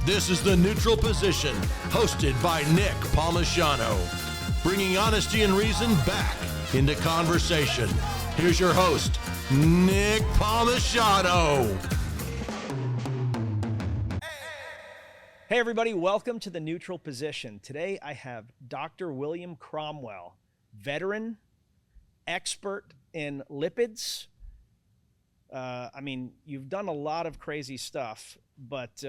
This is The Neutral Position, hosted by Nick Palmisano, bringing honesty and reason back into conversation. Here's your host, Nick Palmisano. Hey everybody, welcome to The Neutral Position. Today I have Dr. William Cromwell, veteran, expert in lipids. You've done a lot of crazy stuff, but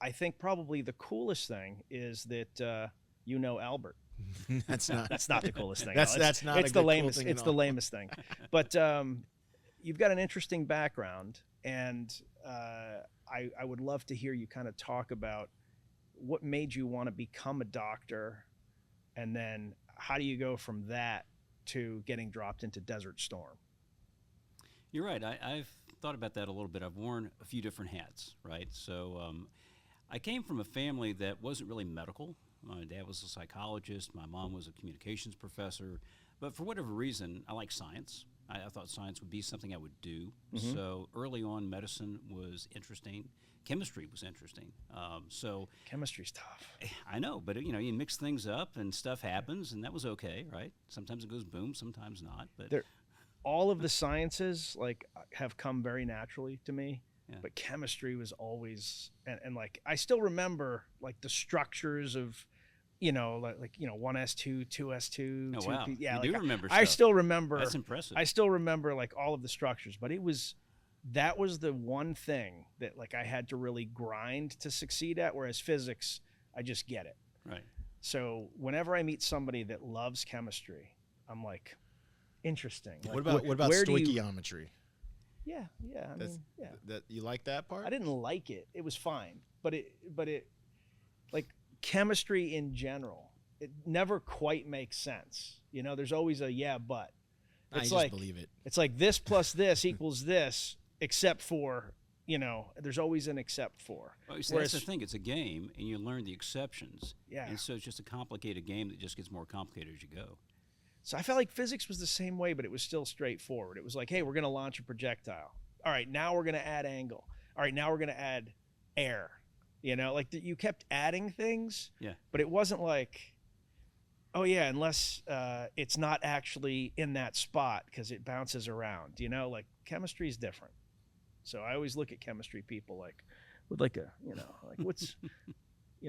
I think probably the coolest thing is that you know Albert. That's not the coolest thing. That's not. It's the lamest. It's the lamest thing. But you've got an interesting background, and I would love to hear you kind of talk about what made you want to become a doctor, and then how do you go from that to getting dropped into Desert Storm? You're right. I've thought about that a little bit. I've worn a few different hats, right? So I came from a family that wasn't really medical. My dad was a psychologist. My mom was a communications professor. But for whatever reason, I like science. I thought science would be something I would do. Mm-hmm. So early on, medicine was interesting. Chemistry was interesting. Chemistry's tough. I know, but you mix things up and stuff happens, and that was okay, right? Sometimes it goes boom, sometimes not. But all of the sciences have come very naturally to me. Yeah. But chemistry was always, and I still remember the structures of, 1s2, 2s2. Oh, wow. Yeah, you do remember stuff. I still remember. That's impressive. I still remember all of the structures, but that was the one thing that I had to really grind to succeed at, whereas physics, I just get it. Right. So whenever I meet somebody that loves chemistry, I'm like, interesting. What about stoichiometry? Yeah. That you like that part? I didn't like it. It was fine, but it chemistry in general, it never quite makes sense. There's always a but. It's just believe it. It's like this plus this equals this, except for, there's always an except for. Well, that's the thing. It's a game, and you learn the exceptions. Yeah. And so it's just a complicated game that just gets more complicated as you go. So I felt like physics was the same way, but it was still straightforward. It was like, hey, we're going to launch a projectile. All right, now we're going to add angle. All right, now we're going to add air. You kept adding things, yeah. But it wasn't like, oh yeah, unless it's not actually in that spot because it bounces around. Chemistry is different. So I always look at chemistry people with what's,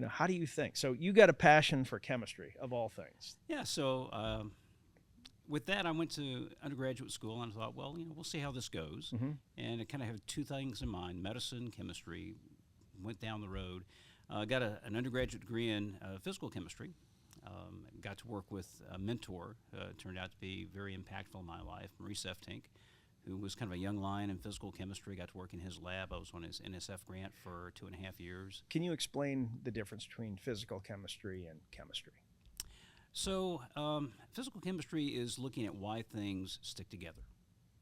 how do you think? So you got a passion for chemistry of all things. Yeah. So with that, I went to undergraduate school and I thought, well, we'll see how this goes. Mm-hmm. And I kind of have two things in mind: medicine, chemistry. Went down the road, got an undergraduate degree in physical chemistry. Got to work with a mentor, turned out to be very impactful in my life, Maurice Eftink, who was kind of a young lion in physical chemistry. Got to work in his lab. I was on his NSF grant for 2.5 years. Can you explain the difference between physical chemistry and chemistry? So physical chemistry is looking at why things stick together,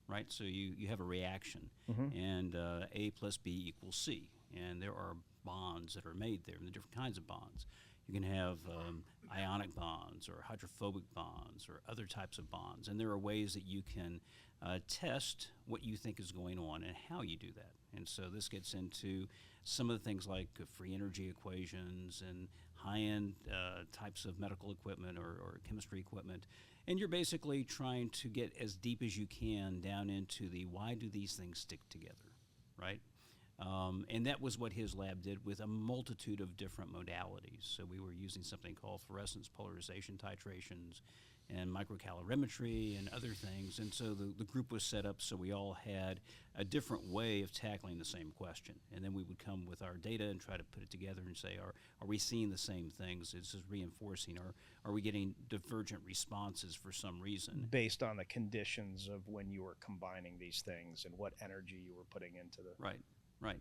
right? So you have a reaction, mm-hmm. and A plus B equals C. And there are bonds that are made there, and the different kinds of bonds. You can have ionic bonds or hydrophobic bonds or other types of bonds. And there are ways that you can test what you think is going on and how you do that. And so this gets into some of the things like free energy equations and high-end types of medical equipment or chemistry equipment. And you're basically trying to get as deep as you can down into the why do these things stick together, right? And that was what his lab did with a multitude of different modalities. So we were using something called fluorescence polarization titrations and microcalorimetry and other things. And so the group was set up so we all had a different way of tackling the same question. And then we would come with our data and try to put it together and say, are we seeing the same things? Is this reinforcing? Or are we getting divergent responses for some reason? Based on the conditions of when you were combining these things and what energy you were putting into the... Right.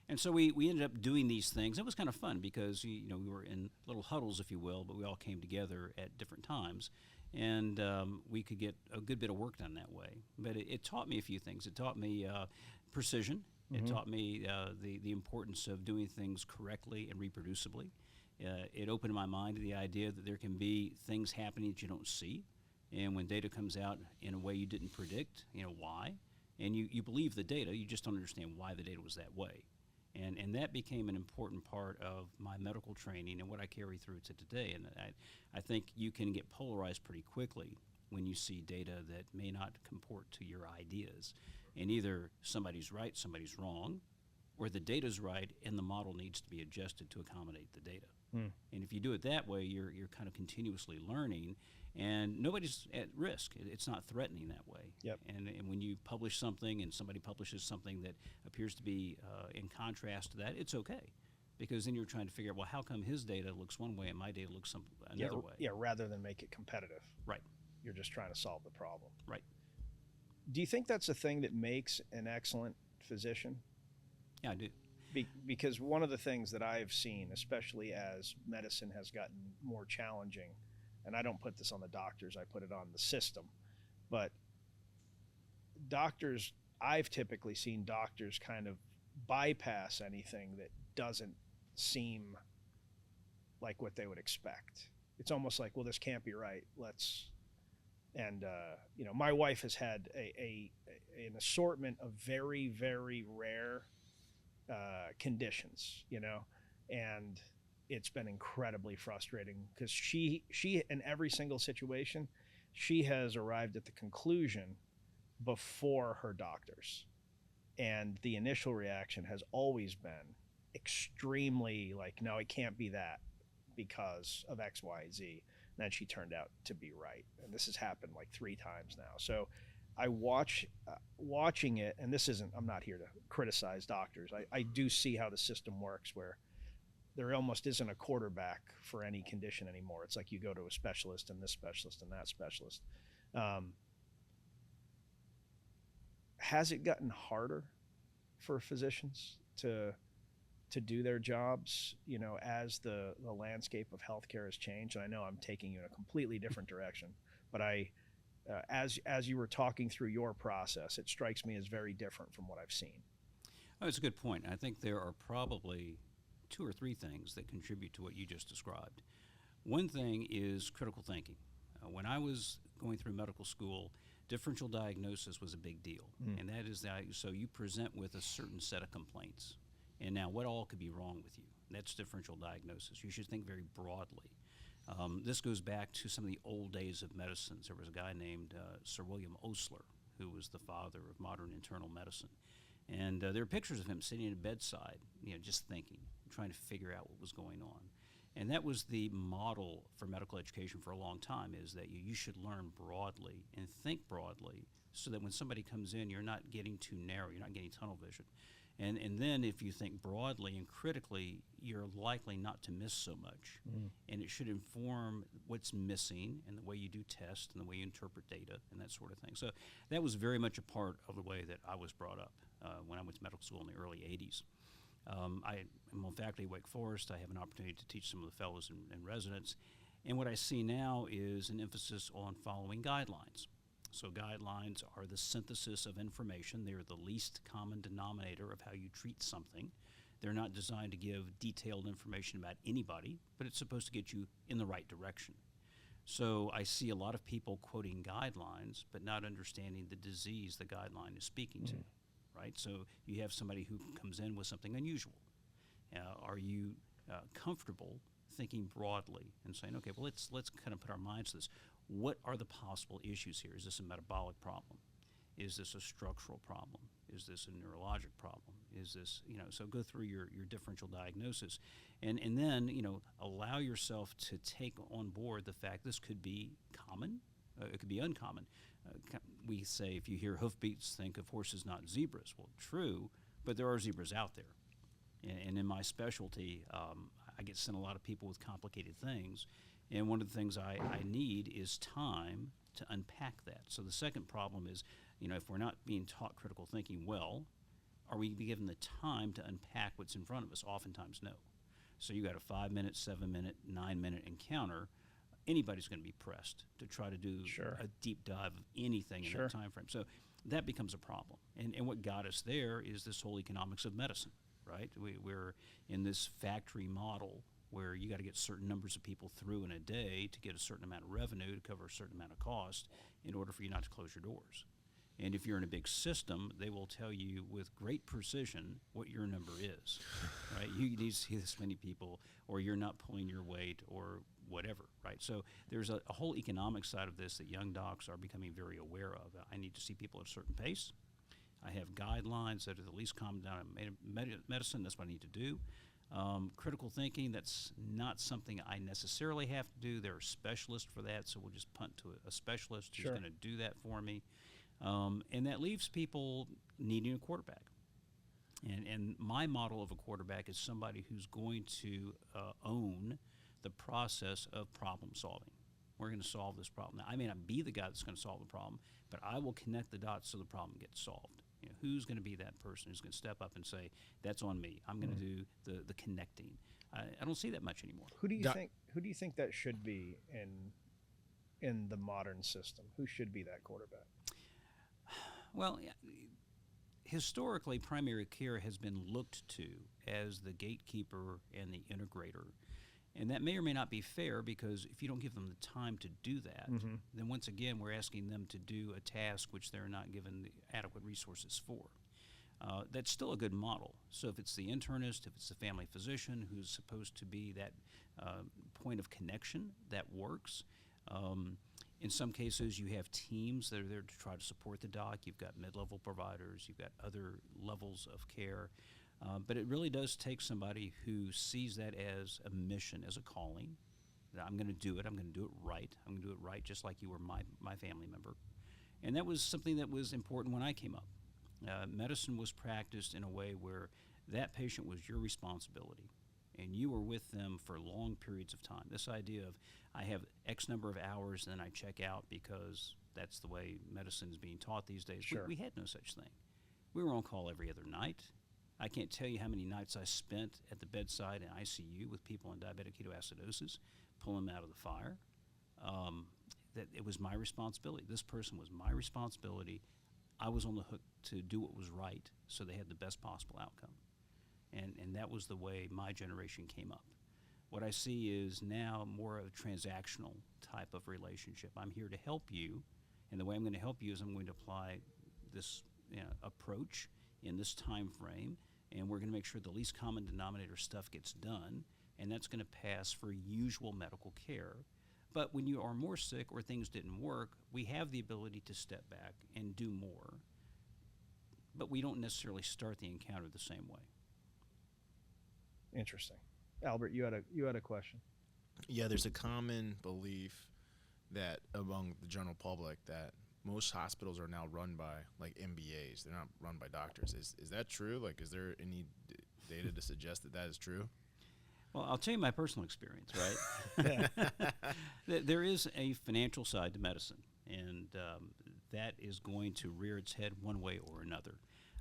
And so we ended up doing these things. It was kind of fun because we were in little huddles, if you will, but we all came together at different times, and we could get a good bit of work done that way. But it taught me a few things. It taught me precision. Mm-hmm. It taught me the importance of doing things correctly and reproducibly. It opened my mind to the idea that there can be things happening that you don't see, and when data comes out in a way you didn't predict, why? And you believe the data, you just don't understand why the data was that way. And that became an important part of my medical training and what I carry through to today. And I think you can get polarized pretty quickly when you see data that may not comport to your ideas. And either somebody's right, somebody's wrong, or the data's right and the model needs to be adjusted to accommodate the data. And if you do it that way, you're kind of continuously learning, and nobody's at risk. It's not threatening that way. Yep. And when you publish something and somebody publishes something that appears to be in contrast to that, it's okay. Because then you're trying to figure out, well, how come his data looks one way and my data looks another way? Yeah, rather than make it competitive. Right. You're just trying to solve the problem. Right. Do you think that's a thing that makes an excellent physician? Yeah, I do. Because one of the things that I've seen, especially as medicine has gotten more challenging, and I don't put this on the doctors, I put it on the system, but doctors, I've typically seen doctors kind of bypass anything that doesn't seem like what they would expect. It's almost like, well, this can't be right. My wife has had an assortment of very, very rare conditions, and it's been incredibly frustrating because she in every single situation, she has arrived at the conclusion before her doctors, and the initial reaction has always been extremely like, no, it can't be that because of X, Y, Z. And then she turned out to be right, and this has happened like 3 times now. So I watching it, and I'm not here to criticize doctors. I do see how the system works, where there almost isn't a quarterback for any condition anymore. It's like you go to a specialist and this specialist and that specialist. Has it gotten harder for physicians to do their jobs, as the landscape of healthcare has changed? And I know I'm taking you in a completely different direction, but as you were talking through your process, it strikes me as very different from what I've seen. Oh, it's a good point. I think there are probably 2 or 3 things that contribute to what you just described. One thing is critical thinking. When I was going through medical school, differential diagnosis was a big deal. And that is so you present with a certain set of complaints. And now what all could be wrong with you? That's differential diagnosis. You should think very broadly. This goes back to some of the old days of medicines. There was a guy named Sir William Osler, who was the father of modern internal medicine. And there are pictures of him sitting at a bedside, just thinking, trying to figure out what was going on. And that was the model for medical education for a long time, is that you should learn broadly and think broadly so that when somebody comes in, you're not getting too narrow, you're not getting tunnel vision. And then if you think broadly and critically, you're likely not to miss so much. And it should inform what's missing and the way you do tests and the way you interpret data and that sort of thing. So that was very much a part of the way that I was brought up when I went to medical school in the early 80s. I am on faculty at Wake Forest. I have an opportunity to teach some of the fellows and residents. And what I see now is an emphasis on following guidelines. So guidelines are the synthesis of information. They're the least common denominator of how you treat something. They're not designed to give detailed information about anybody, but it's supposed to get you in the right direction. So I see a lot of people quoting guidelines, but not understanding the disease the guideline is speaking to, right? So you have somebody who comes in with something unusual. Are you comfortable thinking broadly and saying, okay, well, let's kind of put our minds to this. What are the possible issues here? Is this a metabolic problem? Is this a structural problem? Is this a neurologic problem? Is this, so go through your differential diagnosis and then, allow yourself to take on board the fact this could be common, it could be uncommon. We say if you hear hoofbeats, think of horses, not zebras. Well, true, but there are zebras out there. And in my specialty, I get sent a lot of people with complicated things. And one of the things I need is time to unpack that. So the second problem is, if we're not being taught critical thinking well, are we given the time to unpack what's in front of us? Oftentimes, no. So you got a 5-minute, 7-minute, 9-minute encounter. Anybody's going to be pressed to try to do a deep dive of anything in that time frame. So that becomes a problem. And what got us there is this whole economics of medicine, right? We're in this factory model where you got to get certain numbers of people through in a day to get a certain amount of revenue to cover a certain amount of cost in order for you not to close your doors. And if you're in a big system, they will tell you with great precision what your number is, right? You need to see this many people, or you're not pulling your weight, or whatever, right? So there's a whole economic side of this that young docs are becoming very aware of. I need to see people at a certain pace. I have guidelines that are the least common denominator medicine. That's what I need to do. Critical thinking, that's not something I necessarily have to do. There are specialists for that, so we'll just punt to a specialist who's going to do that for me. And that leaves people needing a quarterback. And my model of a quarterback is somebody who's going to own the process of problem solving. We're going to solve this problem. Now, I may not be the guy that's going to solve the problem, but I will connect the dots so the problem gets solved. You know, who's going to be that person who's going to step up and say, that's on me. I'm going to do the connecting. I don't see that much anymore. Who do you think that should be in the modern system? Who should be that quarterback? Well, historically, primary care has been looked to as the gatekeeper and the integrator. And that may or may not be fair, because if you don't give them the time to do that, then once again, we're asking them to do a task which they're not given the adequate resources for. That's still a good model. So if it's the internist, if it's the family physician who's supposed to be that point of connection, that works. In some cases, you have teams that are there to try to support the doc. You've got mid-level providers. You've got other levels of care. But it really does take somebody who sees that as a mission, as a calling. That I'm going to do it. I'm going to do it right. I'm going to do it right just like you were my family member. And that was something that was important when I came up. Medicine was practiced in a way where that patient was your responsibility, and you were with them for long periods of time. This idea of I have X number of hours and then I check out because that's the way medicine is being taught these days. Sure. We had no such thing. We were on call every other night. I can't tell you how many nights I spent at the bedside in ICU with people in diabetic ketoacidosis, pulling them out of the fire. That it was my responsibility. This person was my responsibility. I was on the hook to do what was right so they had the best possible outcome. And that was the way my generation came up. What I see is now more of a transactional type of relationship. I'm here to help you, and the way I'm going to help you is I'm going to apply this approach in this time frame, and we're going to make sure the least common denominator stuff gets done, and that's going to pass for usual medical care. But when you are more sick or things didn't work, we have the ability to step back and do more, but we don't necessarily start the encounter the same way. Interesting. Albert, you had a question. Yeah, there's a common belief that among the general public that most hospitals are now run by like MBAs. They're not run by doctors. Is that true? Like, is there any data to suggest that that is true? Well, I'll tell you my personal experience, right? There is a financial side to medicine, and that is going to rear its head one way or another.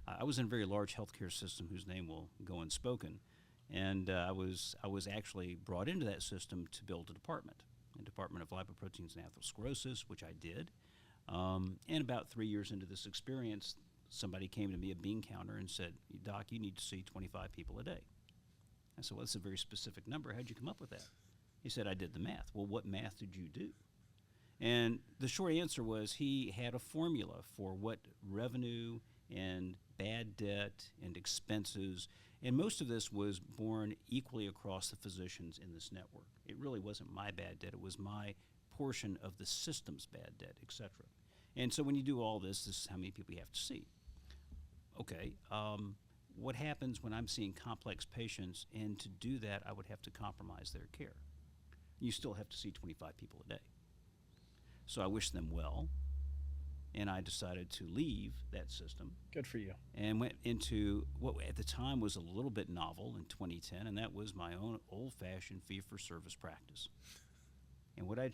I was in a very large healthcare system whose name will go unspoken, and I was actually brought into that system to build a department of lipoproteins and atherosclerosis, which I did. And about 3 years into this experience, somebody came to me, a bean counter, and said, "Doc, you need to see 25 people a day." I said, "Well, that's a very specific number. How'd you come up with that?" He said, "I did the math." Well, what math did you do? And the short answer was he had a formula for what revenue and bad debt and expenses, and most of this was borne equally across the physicians in this network. It really wasn't my bad debt. It was my portion of the system's bad debt, et cetera. And so when you do all this is how many people you have to see. Okay, what happens when I'm seeing complex patients, and to do that I would have to compromise their care? You still have to see 25 people a day. So I wish them well, and I decided to leave that system. Good for you. And went into what at the time was a little bit novel in 2010, and that was my own old-fashioned fee-for-service practice. And what I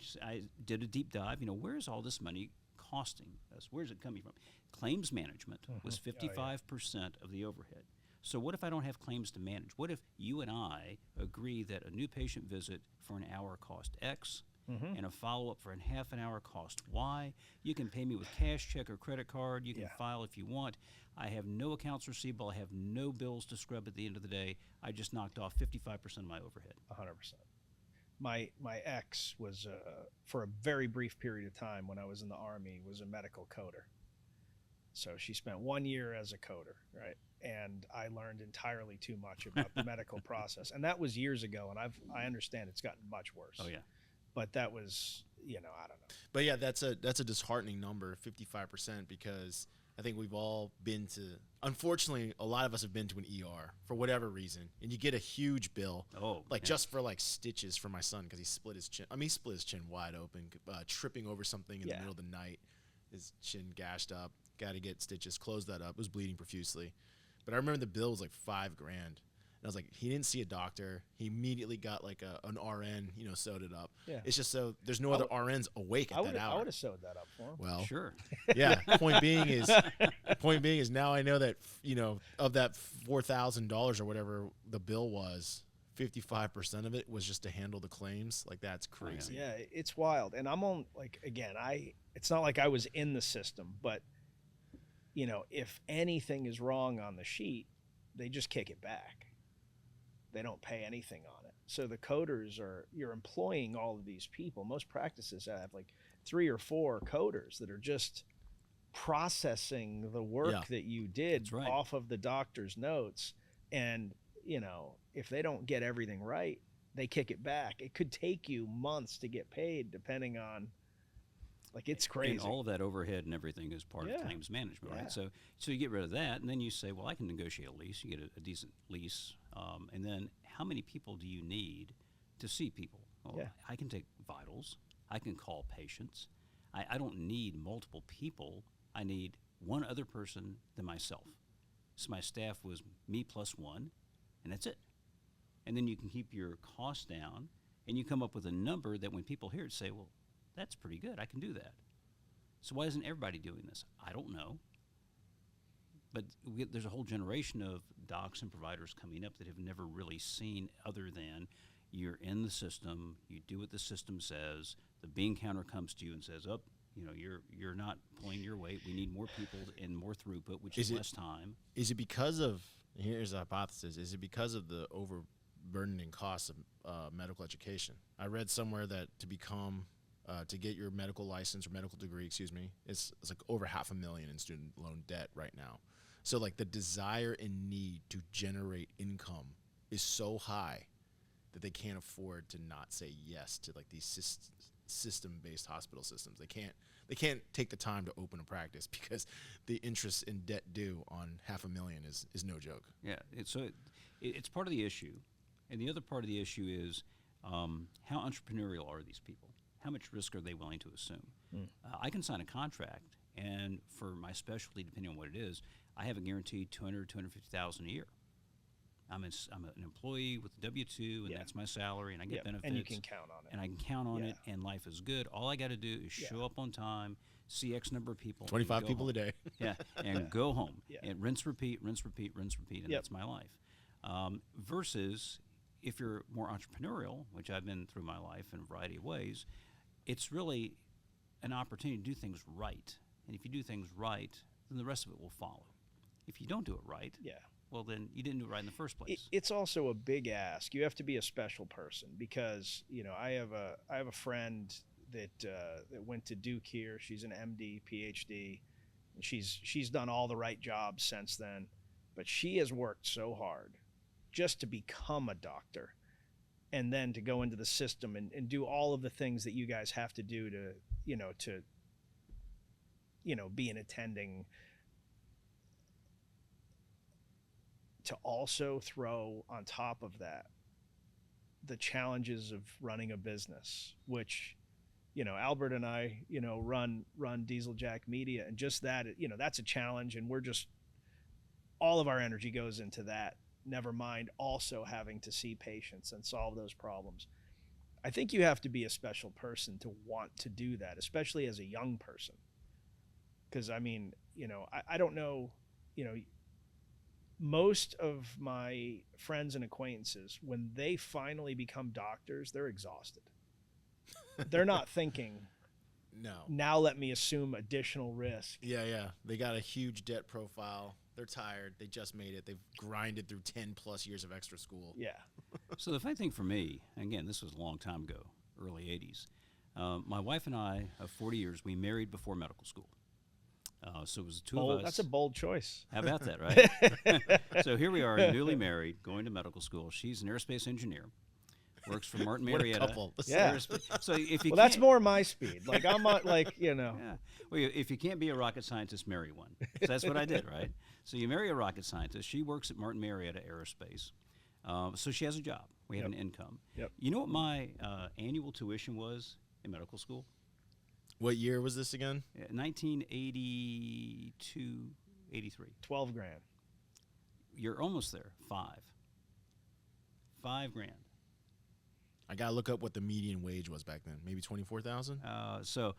did a deep dive, where is all this money costing us? Where's it coming from? Claims management was 55% of the overhead. So what if I don't have claims to manage? What if you and I agree that a new patient visit for an hour cost X, and a follow-up for a half an hour cost Y? You can pay me with cash, check, or credit card. You can file if you want. I have no accounts receivable. I have no bills to scrub at the end of the day. I just knocked off 55% of my overhead. 100%. My ex was, for a very brief period of time when I was in the Army, was a medical coder. So she spent 1 year as a coder, right? And I learned entirely too much about the medical process. And that was years ago, and I understand it's gotten much worse. Oh, yeah. But that was, I don't know. But yeah, that's a disheartening number, 55%, because I think we've all been to, unfortunately, a lot of us have been to an ER for whatever reason, and you get a huge bill, just for like stitches for my son because he split his chin. I mean, he split his chin wide open, tripping over something in the middle of the night, his chin gashed up. Got to get stitches, closed that up. It was bleeding profusely, but I remember the bill was like $5,000, and I was like, he didn't see a doctor. He immediately got like an RN, sewed it up. Yeah. It's just so there's no other RNs awake at that hour. I would have sewed that up for him. Well, sure. Yeah. Point being is now I know that of that $4,000 or whatever the bill was, 55% of it was just to handle the claims. Like, that's crazy. Yeah, it's wild. And I'm on, like, again, it's not like I was in the system, but if anything is wrong on the sheet, they just kick it back. They don't pay anything on it. So the coders you're employing all of these people. Most practices have like 3 or 4 coders that are just processing the work that you did off of the doctor's notes. And, if they don't get everything right, they kick it back. It could take you months to get paid depending on, like, it's crazy. And all of that overhead and everything is part of claims management, right? So you get rid of that, and then you say, well, I can negotiate a lease. You get a decent lease. And then how many people do you need to see people? Well, I can take vitals. I can call patients. I don't need multiple people. I need one other person than myself. So my staff was me plus one, and that's it. And then you can keep your costs down, and you come up with a number that when people hear it say, well, that's pretty good. I can do that. So why isn't everybody doing this? I don't know. But there's a whole generation of docs and providers coming up that have never really seen other than you're in the system, you do what the system says, the bean counter comes to you and says, you're not pulling your weight. We need more people and more throughput, which is less time. Is it because of, here's a hypothesis, is it because of the overburdening costs of medical education? I read somewhere that to get your medical license or medical degree, it's like over $500,000 in student loan debt right now. So like the desire and need to generate income is so high that they can't afford to not say yes to like these system-based hospital systems. They can't take the time to open a practice because the interest in debt due on $500,000 is no joke. Yeah, it's part of the issue, and the other part of the issue is how entrepreneurial are these people? How much risk are they willing to assume? I can sign a contract, and for my specialty, depending on what it is, I have a guaranteed $250,000 a year. I'm an employee with a W-2, and that's my salary, and I get benefits. And you can count on it. And I can count on it, and life is good. All I got to do is show up on time, see X number of people. 25 people a day. And go home. And rinse, repeat, and that's my life. Versus if you're more entrepreneurial, which I've been through my life in a variety of ways, it's really an opportunity to do things right. And if you do things right, then the rest of it will follow. If you don't do it right, well, then you didn't do it right in the first place. It's also a big ask. You have to be a special person because, I have a friend that went to Duke here. She's an MD, PhD, and she's done all the right jobs since then. But she has worked so hard just to become a doctor and then to go into the system and do all of the things that you guys have to do to be an attending, to also throw on top of that the challenges of running a business, which, Albert and I, run Diesel Jack Media, and just that, that's a challenge, and we're just, all of our energy goes into that, never mind also having to see patients and solve those problems. I think you have to be a special person to want to do that, especially as a young person. Because, I don't know, most of my friends and acquaintances, when they finally become doctors, they're exhausted. They're not thinking, now let me assume additional risk. Yeah. They got a huge debt profile. They're tired. They just made it. They've grinded through 10 plus years of extra school. Yeah. So the funny thing for me, again, this was a long time ago, early 80s. My wife and I, of 40 years, we married before medical school. So it was the two of us. That's a bold choice. How about that, right? So here we are, newly married, going to medical school. She's an aerospace engineer, works for Martin What a Marietta. couple. Yeah. So if you Well, that's can't- more my speed. Like I'm not like, you know. Yeah. Well, if you can't be a rocket scientist, marry one. So that's what I did, right? So you marry a rocket scientist. She works at Martin Marietta Aerospace. So she has a job. We have an income. Yep. You know what my annual tuition was in medical school? What year was this again? 1982, 83. 12 grand. You're almost there. $5 grand. I gotta look up what the median wage was back then. Maybe 24,000. So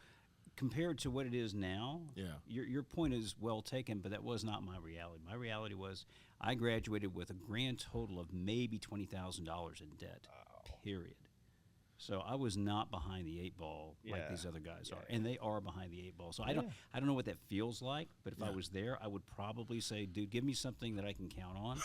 compared to what it is now, Yeah. your point is well taken, but that was not my reality. My reality was I graduated with a grand total of maybe $20,000 in debt, period. So I was not behind the eight ball like Yeah. these other guys Yeah, are, and they are behind the eight ball. So I don't know what that feels like, but if I Yeah. was there, I would probably say, dude, give me something that I can count on.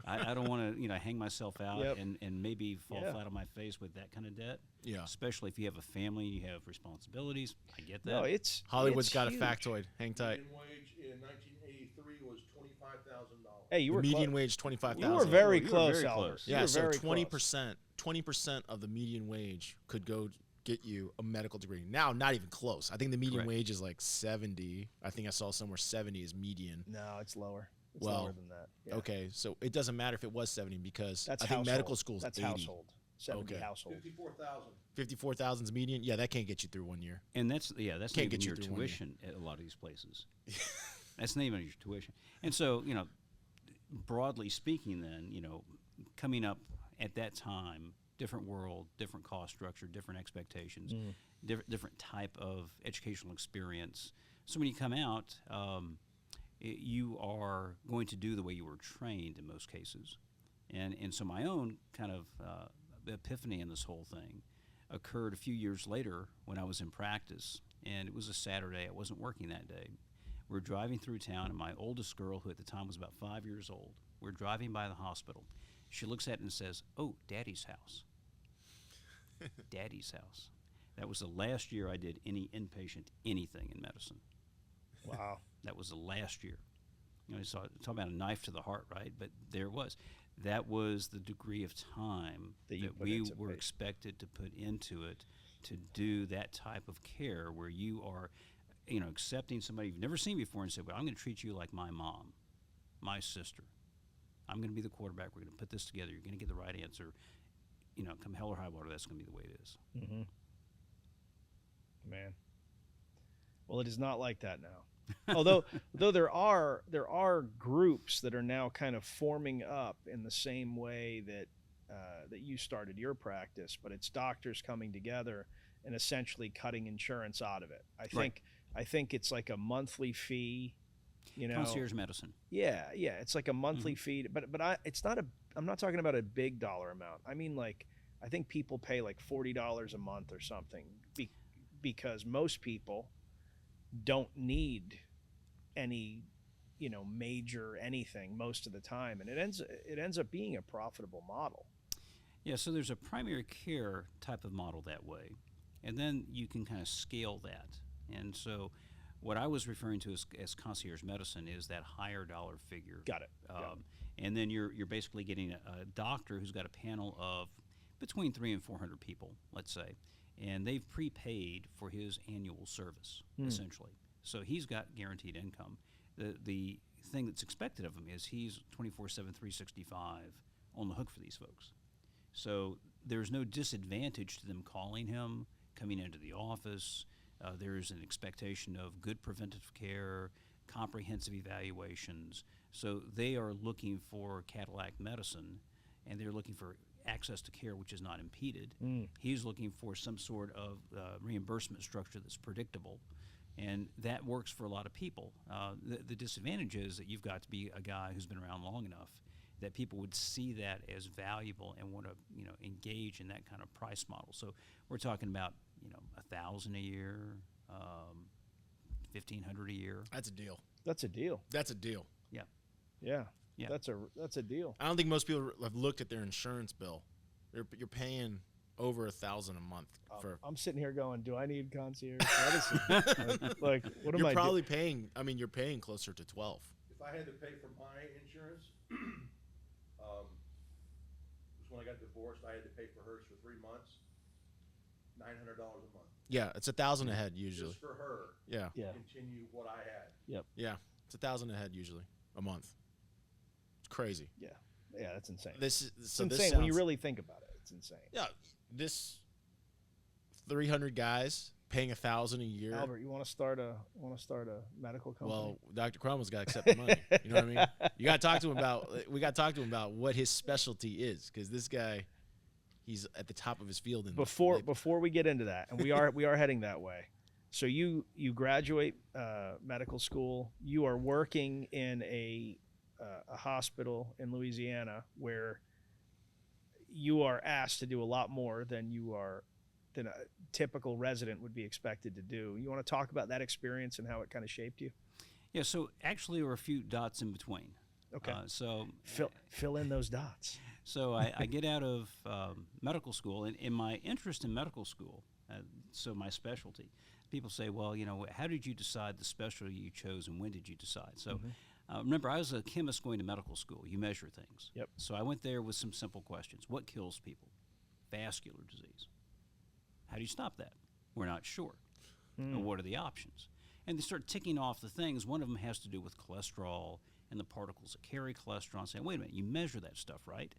I don't want to, hang myself out Yep. and maybe fall Yeah. flat on my face with that kind of debt. Yeah. Especially if you have a family, you have responsibilities. I get that. No, it's Hollywood's it's got huge. a factoid. Hang tight. Median wage in 1983 was $25,000. Hey, you The were median clo- wage 25,000. You were very You were close, very Albert. close. You Yeah, were so very 20%, 20% of the median wage could go get you a medical degree. Now, not even close. I think the median Correct. wage is like 70. I think I saw somewhere 70 is median. No, it's lower. It's Well, lower than that. Yeah. Okay, so it doesn't matter if it was 70 because That's I think household. medical school's That's 80. household. 70 Okay. household. 54,000. 54,000 is median. Yeah, that can't get you through 1 year. And that's not Can't even get you your through 1 year. tuition at a lot of these places. That's not even your tuition. And so, broadly speaking then, coming up at that time, different world, different cost structure, different expectations, different type of educational experience. So when you come out, you are going to do the way you were trained in most cases. And so my own kind of epiphany in this whole thing occurred a few years later when I was in practice, and it was a Saturday. I wasn't working that day. We're driving through town, and my oldest girl, who at the time was about 5 years old, we're driving by the hospital. She looks at it and says, "Oh, Daddy's house." Daddy's house. That was the last year I did any inpatient anything in medicine. Wow. That was the last year. So talk about a knife to the heart, right? But there it was. That was the degree of time That you that put we into were it. expected to put into it to do that type of care where you are, accepting somebody you've never seen before and say, well, I'm going to treat you like my mom, my sister. I'm going to be the quarterback. We're going to put this together. You're going to get the right answer. Come hell or high water, that's going to be the way it is. Mm-hmm. Man. Well, it is not like that now. Although there are groups that are now kind of forming up in the same way that that you started your practice, but it's doctors coming together and essentially cutting insurance out of it. I think it's like a monthly fee, Concierge medicine. Yeah, it's like a monthly fee, but I'm not talking about a big dollar amount. I mean, like, I think people pay like $40 a month or something because most people don't need any, major anything most of the time, and it ends up being a profitable model. Yeah, so there's a primary care type of model that way, and then you can kind of scale that. And so what I was referring to as concierge medicine is that higher dollar figure. Got it. And then you're basically getting a doctor who's got a panel of between 300 and 400 people, let's say, and they've prepaid for his annual service, essentially. So he's got guaranteed income. The thing that's expected of him is he's 24/7, 365 on the hook for these folks. So there's no disadvantage to them calling him, coming into the office. There's an expectation of good preventive care, comprehensive evaluations. So they are looking for Cadillac medicine, and they're looking for access to care which is not impeded. He's looking for some sort of reimbursement structure that's predictable, and that works for a lot of people. The disadvantage is that you've got to be a guy who's been around long enough that people would see that as valuable and want to engage in that kind of price model. So we're talking about $1,000 a year, $1,500 a year. That's a deal. That's a deal. That's a deal. Yeah. Yeah. That's a deal. I don't think most people have looked at their insurance bill. You're paying over 1,000 a month for. I'm sitting here going, do I need concierge medicine? like, what am You're I probably paying. I mean, you're paying closer to 12. If I had to pay for my insurance, was when I got divorced, I had to pay for hers for 3 months, $900 a month. Yeah, it's 1,000 a head usually. Just for her Yeah, Yeah. to continue what I had. yeah, it's 1,000 a head usually a month. It's crazy. Yeah. Yeah, that's insane. This is It's so. insane This when you sounds- really think about it. It's insane. Yeah, this 300 guys paying 1,000 a year. Albert, you want to start a medical company? Well, Dr. Cromwell's got to accept the money. You know what I mean? You got to talk to him about. We got to talk to him about what his specialty is, because this guy, he's at the top of his field. Before we get into that, and we are heading that way. So you graduate medical school. You are working in a hospital in Louisiana where you are asked to do a lot more than a typical resident would be expected to do. You want to talk about that experience and how it kind of shaped you? Yeah, so actually there were a few dots in between. Okay. So Fill in those dots. So I get out of medical school, and in my interest in medical school, so my specialty, people say, well, how did you decide the specialty you chose, and when did you decide? So remember, I was a chemist going to medical school. You measure things. Yep. So I went there with some simple questions. What kills people? Vascular disease. How do you stop that? We're not sure. And what are the options? And they start ticking off the things. One of them has to do with cholesterol and the particles that carry cholesterol, and saying, wait a minute, you measure that stuff, right?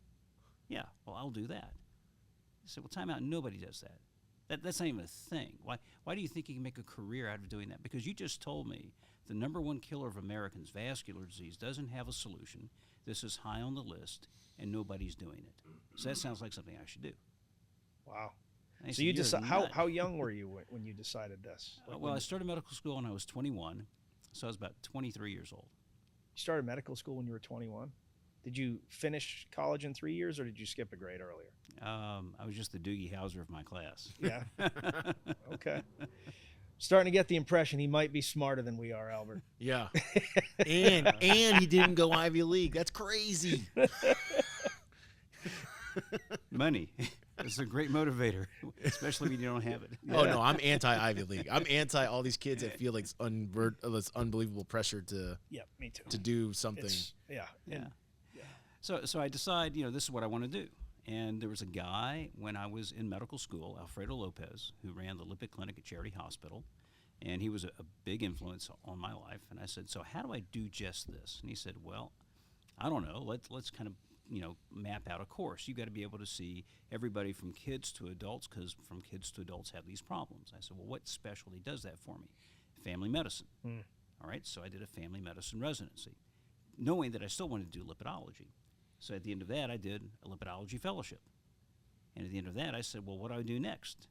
Yeah, well, I'll do that. I said, well, time out, nobody does that. That's not even a thing. Why do you think you can make a career out of doing that? Because you just told me the number one killer of Americans, vascular disease, doesn't have a solution. This is high on the list, and nobody's doing it. So that sounds like something I should do. Wow. And I So said, you "You're a decide nut." how young were you when you decided this? Well, I started medical school when I was 21, so I was about 23 years old. You started medical school when you were 21. Did you finish college in 3 years, or did you skip a grade earlier? I was just the Doogie Howser of my class. Yeah. Okay. Starting to get the impression he might be smarter than we are, Albert. Yeah, and he didn't go Ivy League. That's crazy. Money. It's a great motivator, especially when you don't have it. Oh no, I'm anti Ivy League. I'm anti all these kids that feel like this unbelievable pressure to Yeah, me too. do something. Yeah. Yeah. So I decide, this is what I want to do. And there was a guy when I was in medical school, Alfredo Lopez, who ran the lipid clinic at Charity Hospital, and he was a big influence on my life. And I said, so how do I do just this? And he said, well, I don't know. Let's kind of map out a course. You've got to be able to see everybody from kids to adults, because from kids to adults have these problems. I said, well, what specialty does that for me? Family medicine. All right, so I did a family medicine residency, knowing that I still wanted to do lipidology. So at the end of that, I did a lipidology fellowship. And at the end of that, I said, well, what do I do next?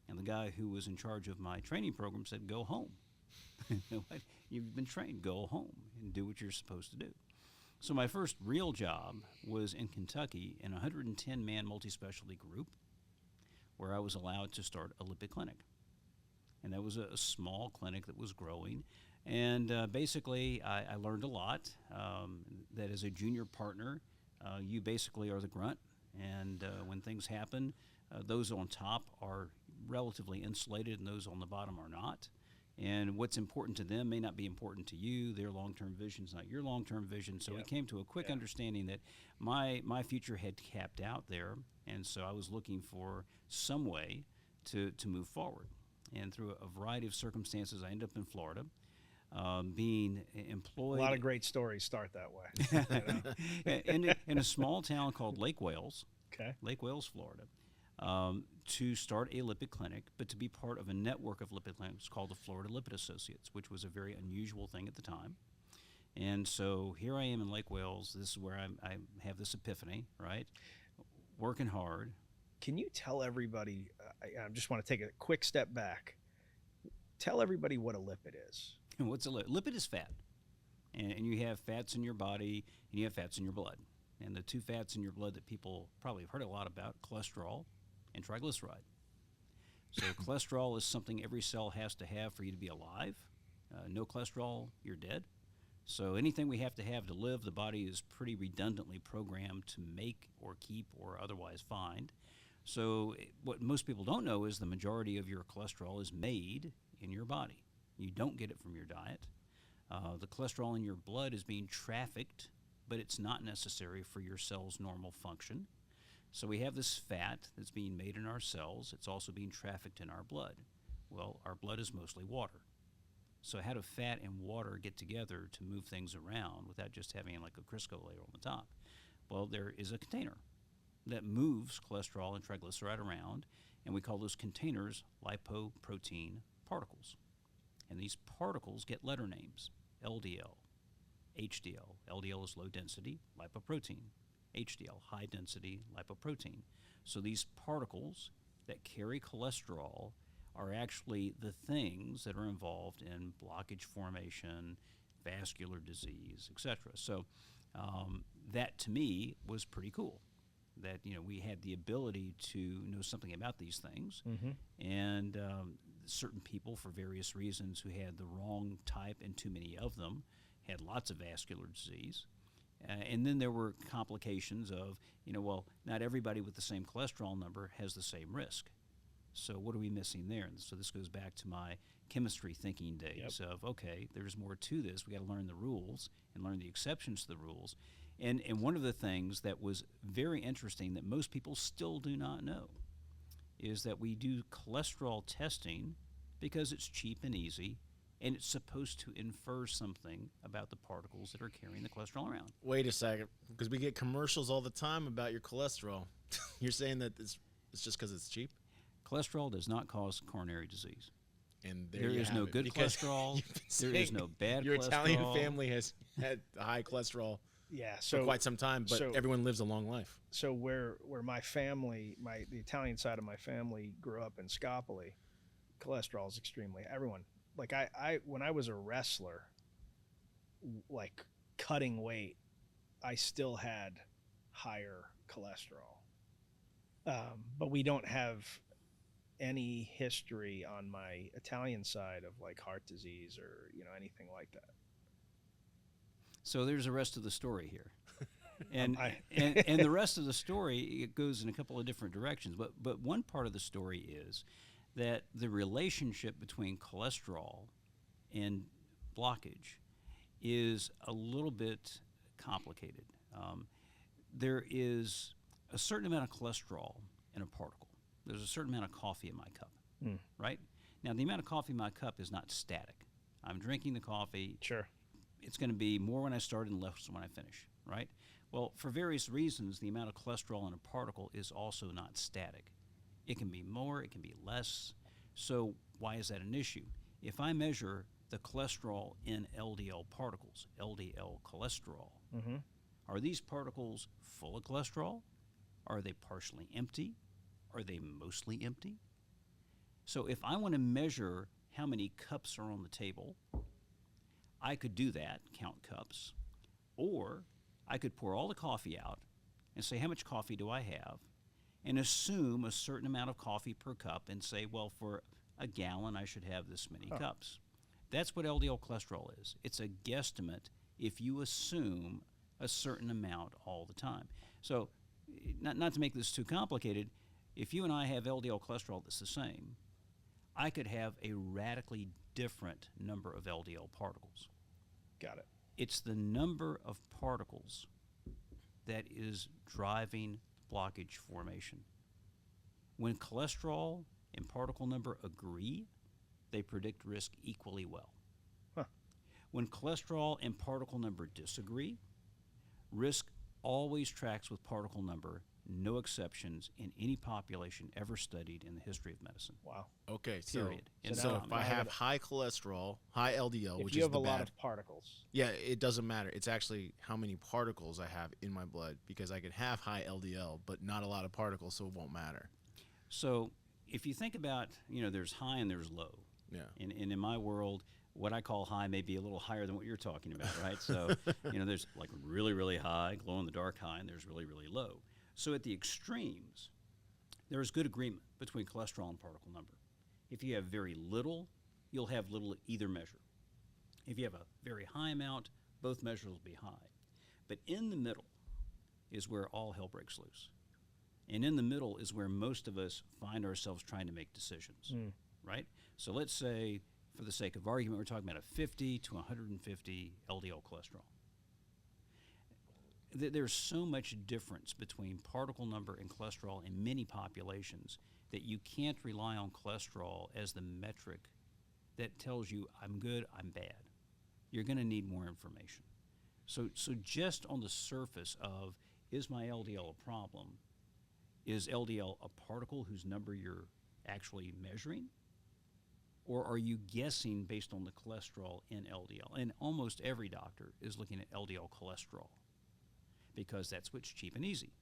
And the guy who was in charge of my training program said, go home. You've been trained, go home and do what you're supposed to do. So my first real job was in Kentucky in a 110-man multi-specialty group, where I was allowed to start a lipid clinic. And that was a small clinic that was growing. And basically, I learned a lot. That as a junior partner, you basically are the grunt. And when things happen, those on top are relatively insulated, and those on the bottom are not. And what's important to them may not be important to you. Their long-term vision is not your long-term vision. So we came to a quick understanding that my future had capped out there, and so I was looking for some way to move forward. And through a variety of circumstances, I ended up in Florida, being employed. A lot of great stories start that way. in a small town called Lake Wales, Okay. Lake Wales, Florida, to start a lipid clinic, but to be part of a network of lipid clinics called the Florida Lipid Associates, which was a very unusual thing at the time. And so here I am in Lake Wales. This is where I have this epiphany, right? Working hard. Can you tell everybody, I just want to take a quick step back. Tell everybody what a lipid is. What's a lipid? Lipid is fat. And you have fats in your body, and you have fats in your blood. And the two fats in your blood that people probably have heard a lot about, cholesterol and triglyceride. So cholesterol is something every cell has to have for you to be alive. No cholesterol, you're dead. So anything we have to live, the body is pretty redundantly programmed to make or keep or otherwise find. So what most people don't know is the majority of your cholesterol is made in your body. You don't get it from your diet. The cholesterol in your blood is being trafficked, but it's not necessary for your cell's normal function. So we have this fat that's being made in our cells. It's also being trafficked in our blood. Well, our blood is mostly water. So how do fat and water get together to move things around without just having like a Crisco layer on the top? Well, there is a container that moves cholesterol and triglyceride around, and we call those containers lipoprotein particles. And these particles get letter names: LDL, HDL. LDL is low density lipoprotein. HDL, high density lipoprotein. So these particles that carry cholesterol are actually the things that are involved in blockage formation, vascular disease, etc. So that to me was pretty cool, that we had the ability to know something about these things. And certain people, for various reasons, who had the wrong type and too many of them, had lots of vascular disease. And then there were complications of, well, not everybody with the same cholesterol number has the same risk. So what are we missing there? And so this goes back to my chemistry thinking days of, okay, there's more to this. We got to learn the rules and learn the exceptions to the rules. And one of the things that was very interesting that most people still do not know is that we do cholesterol testing because it's cheap and easy, and it's supposed to infer something about the particles that are carrying the cholesterol around. Wait a second, because we get commercials all the time about your cholesterol. You're saying that it's just because it's cheap? Cholesterol does not cause coronary disease. And there is no good cholesterol. There is no bad your cholesterol. Your Italian family has had high cholesterol for quite some time, but everyone lives a long life. So where my family, the Italian side of my family grew up in Scopoli, cholesterol is extremely, everyone, like I when I was a wrestler, like cutting weight, I still had higher cholesterol. But we don't have any history on my Italian side of like heart disease or anything like that. So there's the rest of the story here. And the rest of the story, it goes in a couple of different directions. But one part of the story is that the relationship between cholesterol and blockage is a little bit complicated. There is a certain amount of cholesterol in a particle. There's a certain amount of coffee in my cup, right? Now, the amount of coffee in my cup is not static. I'm drinking the coffee. Sure. It's going to be more when I start and less when I finish, right? Well, for various reasons, the amount of cholesterol in a particle is also not static. It can be more, it can be less. So why is that an issue? If I measure the cholesterol in LDL particles, LDL cholesterol, are these particles full of cholesterol? Are they partially empty? Are they mostly empty? So if I want to measure how many cups are on the table, I could do that, count cups, or I could pour all the coffee out and say, how much coffee do I have? And assume a certain amount of coffee per cup and say, well, for a gallon, I should have this many cups. That's what LDL cholesterol is. It's a guesstimate if you assume a certain amount all the time. So not to make this too complicated, if you and I have LDL cholesterol that's the same, I could have a radically different number of LDL particles. Got it. It's the number of particles that is driving blockage formation. When cholesterol and particle number agree, they predict risk equally well. When cholesterol and particle number disagree, risk always tracks with particle number, no exceptions in any population ever studied in the history of medicine. Wow. Okay, Period. So if I have high cholesterol, high LDL, which is the bad. If you have a lot of particles. Yeah, it doesn't matter. It's actually how many particles I have in my blood, because I can have high LDL, but not a lot of particles, so it won't matter. So if you think about, there's high and there's low. Yeah. And in my world, what I call high may be a little higher than what you're talking about, right? So, there's like really, really high, glow-in-the-dark high, and there's really, really low. So at the extremes, there is good agreement between cholesterol and particle number. If you have very little, you'll have little at either measure. If you have a very high amount, both measures will be high. But in the middle is where all hell breaks loose. And in the middle is where most of us find ourselves trying to make decisions, right? So let's say, for the sake of argument, we're talking about a 50 to 150 LDL cholesterol. There's so much difference between particle number and cholesterol in many populations that you can't rely on cholesterol as the metric that tells you I'm good, I'm bad. You're going to need more information. So just on the surface of, is my LDL a problem? Is LDL a particle whose number you're actually measuring? Or are you guessing based on the cholesterol in LDL? And almost every doctor is looking at LDL cholesterol because that's what's cheap and easy.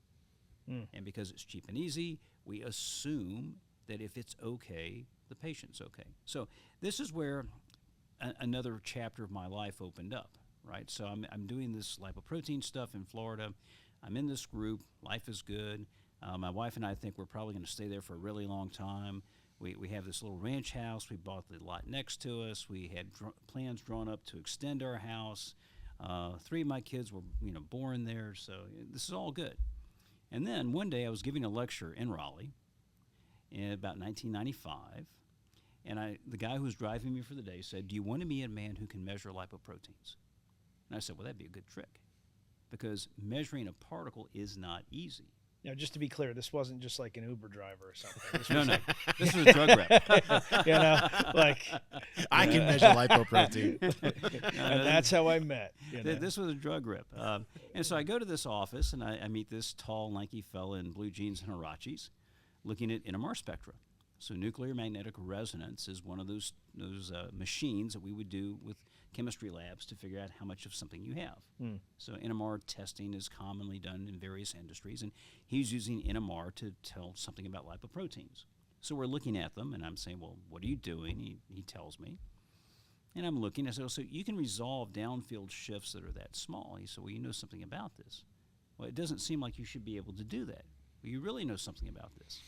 And because it's cheap and easy, we assume that if it's okay, the patient's okay. So this is where another chapter of my life opened up, right? So I'm doing this lipoprotein stuff in Florida. I'm in this group. Life is good. My wife and I think we're probably going to stay there for a really long time. We have this little ranch house. We bought the lot next to us. We had plans drawn up to extend our house. 3 of my kids were, born there, so this is all good. And then one day I was giving a lecture in Raleigh in about 1995, and the guy who was driving me for the day said, "Do you want to meet a man who can measure lipoproteins?" And I said, "Well, that'd be a good trick, because measuring a particle is not easy." Now, just to be clear, this wasn't just like an Uber driver or something. This No, was no. This was a drug rep. I can measure lipoprotein. And that's how I met. This was a drug rep. And so I go to this office, and I meet this tall, lanky fella in blue jeans and Huaraches looking at NMR spectra. So nuclear magnetic resonance is one of those machines that we would do with chemistry labs to figure out how much of something you have. So NMR testing is commonly done in various industries, and he's using NMR to tell something about lipoproteins. So we're looking at them, and I'm saying, "Well, what are you doing?" He tells me. And I'm looking, I said, "So you can resolve downfield shifts that are that small." He said, "Well, you know something about this." "Well, it doesn't seem like you should be able to do that." "Well, you really know something about this.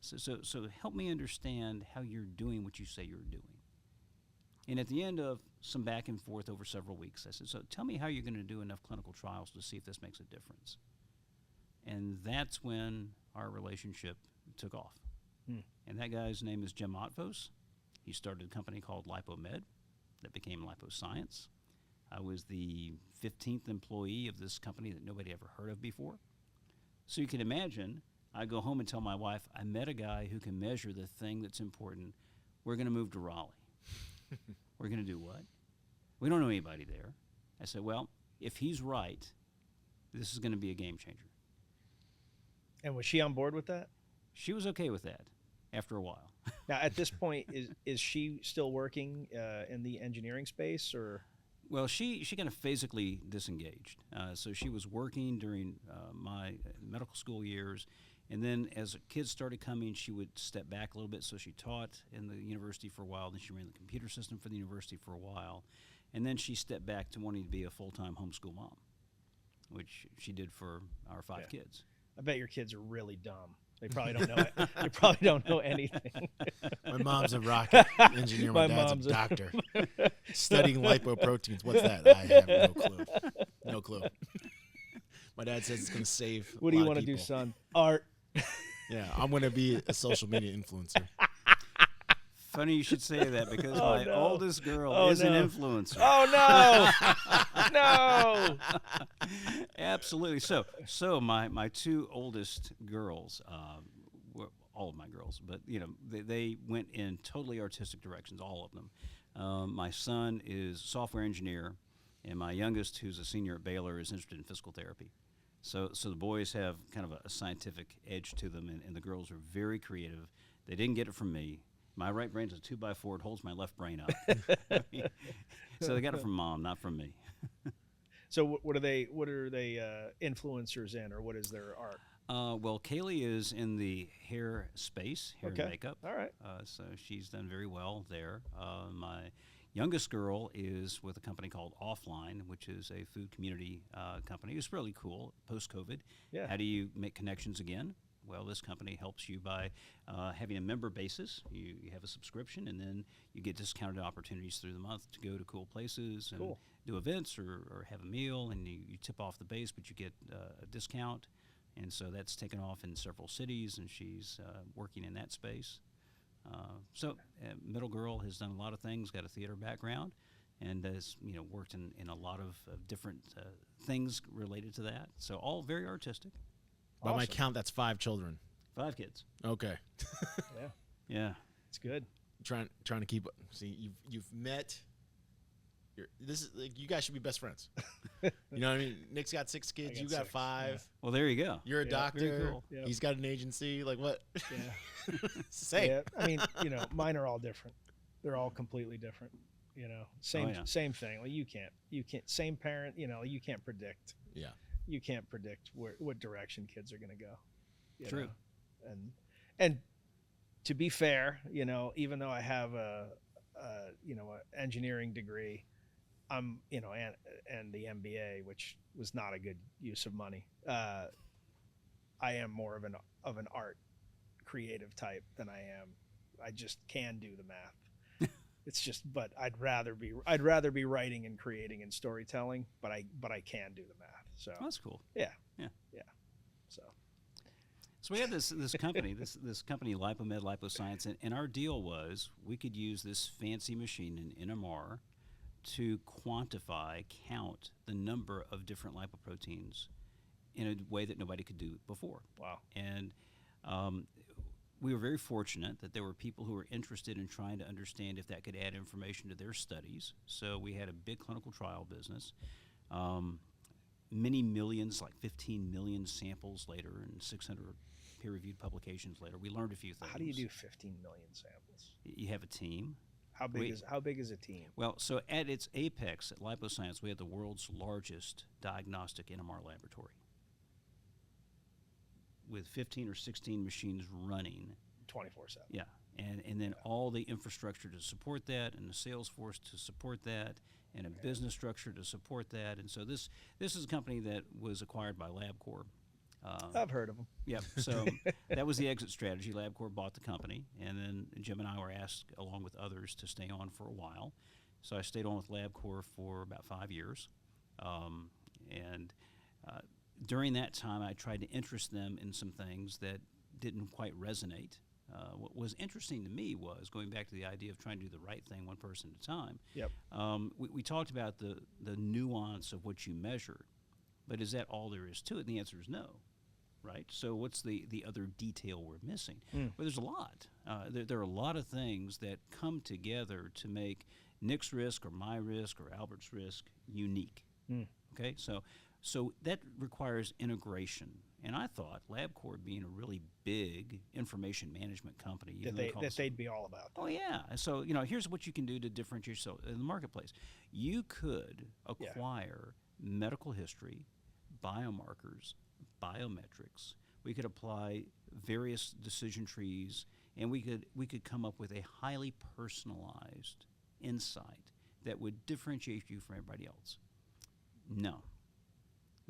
So help me understand how you're doing what you say you're doing." And at the end of some back and forth over several weeks, I said, "So tell me how you're going to do enough clinical trials to see if this makes a difference." And that's when our relationship took off. And that guy's name is Jim Otvos. He started a company called LipoMed that became LipoScience. I was the 15th employee of this company that nobody ever heard of before. So you can imagine, I go home and tell my wife, I met a guy who can measure the thing that's important. We're going to move to Raleigh. We're going to do what? We don't know anybody there. I said, well, if he's right, this is going to be a game changer. And was she on board with that? She was okay with that after a while. Now, at this point, is she still working in the engineering space, or? Well, she kind of physically disengaged. So she was working during my medical school years, and then as kids started coming, she would step back a little bit. So she taught in the university for a while, then she ran the computer system for the university for a while, and then she stepped back to wanting to be a full-time homeschool mom, which she did for our 5 kids. I bet your kids are really dumb. They probably don't know it. They probably don't know anything. My mom's a rocket engineer. My dad's a doctor. Studying lipoproteins. What's that? I have no clue. No clue. My dad says it's going to save. What do you want to do, son? Art. Yeah, I'm going to be a social media influencer. Funny you should say that, because my oldest girl is an influencer. Oh, no. No. Absolutely. So my 2 oldest girls, all of my girls, but they went in totally artistic directions, all of them. My son is a software engineer, and my youngest, who's a senior at Baylor, is interested in physical therapy. So the boys have kind of a scientific edge to them, and the girls are very creative. They didn't get it from me. My right brain's a 2x4. It holds my left brain up. So they got it from mom, not from me. So what are they influencers in, or what is their art? Well, Kaylee is in the hair space, hair and makeup. All right. So she's done very well there. My youngest girl is with a company called Offline, which is a food community company. It's really cool, post-COVID. Yeah. How do you make connections again? Well, this company helps you by having a member basis. You have a subscription, and then you get discounted opportunities through the month to go to cool places and do events or have a meal, and you tip off the base, but you get a discount. And so that's taken off in several cities, and she's working in that space. Middle girl has done a lot of things, got a theater background, and has worked in a lot of different things related to that. So all very artistic. By my Awesome. count, that's 5 children. 5 kids. Okay. Yeah, Yeah. it's good. trying to keep. See, you've met. This is like, you guys should be best friends. You know what I mean? Nick's got 6 kids. got You got 6, 5. yeah. Well, there you go. You're a Yeah, doctor. very cool. Yeah. He's got an agency. Like what? Yeah. Say. Yeah, I mean, mine are all different. They're all completely different. Same yeah. same thing. Like you can't same parent. You can't predict. Yeah. You can't predict what direction kids are going to go. True. know? And to be fair, even though I have a engineering degree, I'm and the MBA, which was not a good use of money. I am more of an art creative type than I am. I just can do the math. It's just, but I'd rather be writing and creating and storytelling, but I can do the math. So Oh, that's cool. yeah. So we had this company, this company LipoMed, LipoScience, and our deal was we could use this fancy machine, an NMR, to count the number of different lipoproteins in a way that nobody could do before. Wow. And we were very fortunate that there were people who were interested in trying to understand if that could add information to their studies. So we had a big clinical trial business. Many millions, like 15 million samples later and 600 peer-reviewed publications later, we learned a few things. How do you do 15 million samples? You have a team. How big is a team? Well, so at its apex at LipoScience, we had the world's largest diagnostic NMR laboratory with 15 or 16 machines running. 24/7. Yeah, and then all the infrastructure to support that, and the sales force to support that, and a business structure to support that. And so this is a company that was acquired by LabCorp. I've heard of them. Yep. So that was the exit strategy. LabCorp bought the company, and then Jim and I were asked, along with others, to stay on for a while. So I stayed on with LabCorp for about 5 years, during that time, I tried to interest them in some things that didn't quite resonate. What was interesting to me was going back to the idea of trying to do the right thing one person at a time. Yep. We talked about the nuance of what you measure, but is that all there is to it? And the answer is no, right? So what's the other detail we're missing? Well, there's a lot. There are a lot of things that come together to make Nick's risk or my risk or Albert's risk unique. Okay, so that requires integration. And I thought LabCorp, being a really big information management company, they'd be all about that. Oh yeah. So here's what you can do to differentiate yourself in the marketplace. You could acquire medical history, biomarkers, biometrics. We could apply various decision trees, and we could come up with a highly personalized insight that would differentiate you from everybody else. No.